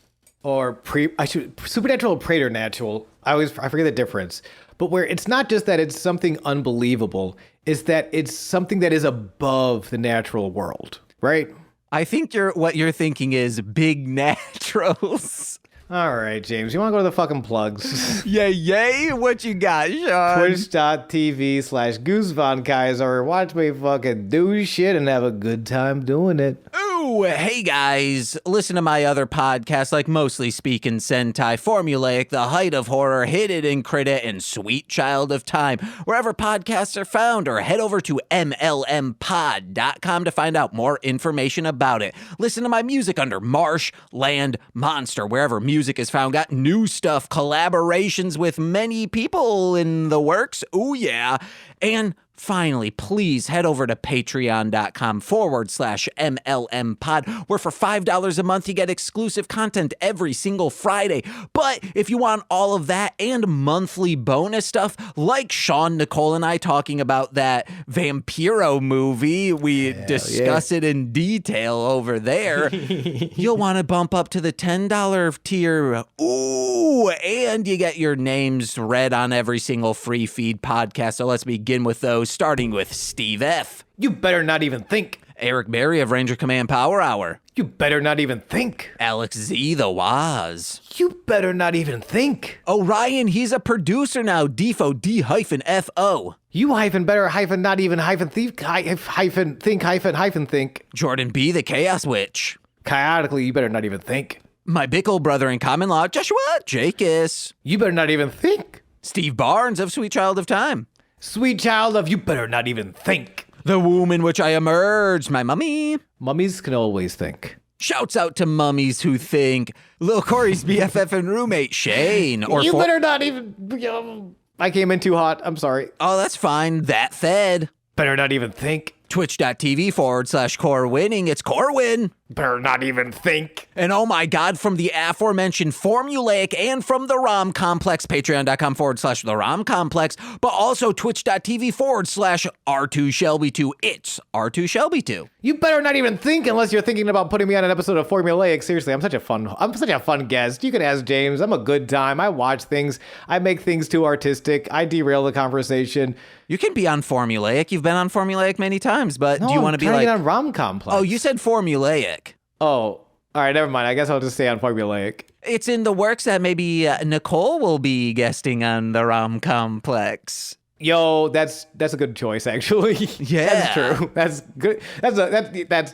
A: supernatural or preternatural. I forget the difference. but where it's not just that it's something unbelievable, it's that it's something that is above the natural world, right?
B: I think what you're thinking is big naturals.
A: All right, James, you want to go to the fucking plugs?
B: Yay. What you got, Sean?
A: Twitch.tv/GooseVonKaiser. Watch me fucking do shit and have a good time doing it.
B: Ooh, hey guys, listen to my other podcasts like Mostly Speaking Sentai, Formulaic, The Height of Horror, Hit It and Crit It, and Sweet Child of Time, wherever podcasts are found, or head over to mlmpod.com to find out more information about it. Listen to my music under Marsh, Land, Monster, wherever music is found. Got new stuff, collaborations with many people in the works. Ooh, yeah. And finally, please head over to patreon.com/MLMpod, where for $5 a month, you get exclusive content every single Friday. But if you want all of that and monthly bonus stuff, like Sean, Nicole, and I talking about that Vampiro movie, we discuss it in detail over there, you'll want to bump up to the $10 tier. Ooh, and you get your names read on every single free feed podcast. So let's begin with those, starting with Steve F.
A: You better not even think.
B: Eric Berry of Ranger Command Power Hour.
A: You better not even think.
B: Alex Z, the Waz.
A: You better not even think.
B: Orion, he's a producer now. Defo, D-F-O.
A: You hyphen better hyphen not even hyphen thief hyphen think hyphen think.
B: Jordan B, the Chaos Witch.
A: Chaotically, you better not even think.
B: My Bickle brother in common law, Joshua Jacus.
A: You better not even think.
B: Steve Barnes of Sweet Child of Time.
A: Sweet child of you better not even think.
B: The womb in which I emerged, my mummy.
A: Mummies can always think.
B: Shouts out to mummies who think. Lil Corey's BFF and roommate, Shane.
A: You better not even... I came in too hot. I'm sorry.
B: Oh, that's fine. That fed.
A: Better not even think.
B: Twitch.tv/Core Winning. It's Corwin.
A: Better not even think.
B: And oh my God, from the aforementioned Formulaic and from the ROM Complex, patreon.com/the ROM Complex, but also twitch.tv/R2Shelby2. It's R2Shelby2.
A: You better not even think unless you're thinking about putting me on an episode of Formulaic. Seriously, I'm such a fun guest. You can ask James. I'm a good time. I watch things. I make things too artistic. I derail the conversation.
B: You can be on Formulaic. You've been on Formulaic many times, but do you want to be like...
A: on ROM Complex.
B: Oh, you said Formulaic.
A: Oh, all right, never mind. I guess I'll just stay on Formulaic.
B: It's in the works that maybe Nicole will be guesting on the ROM Complex.
A: Yo, that's a good choice, actually.
B: Yeah,
A: that's true. That's good. That's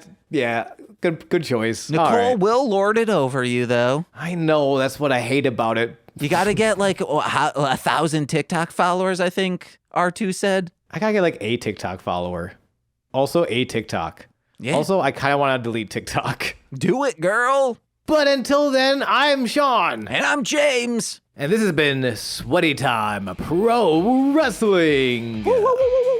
A: good choice.
B: Nicole will lord it over you, though.
A: I know. That's what I hate about it.
B: You got to get like 1,000 TikTok followers, I think R2 said.
A: I gotta get like a TikTok follower. Also a TikTok.
B: Yeah.
A: Also, I kind of want to delete TikTok.
B: Do it, girl.
A: But until then, I'm Sean.
B: And I'm James.
A: And this has been Sweaty Time Pro Wrestling.
B: Woo, woo, woo, woo, woo.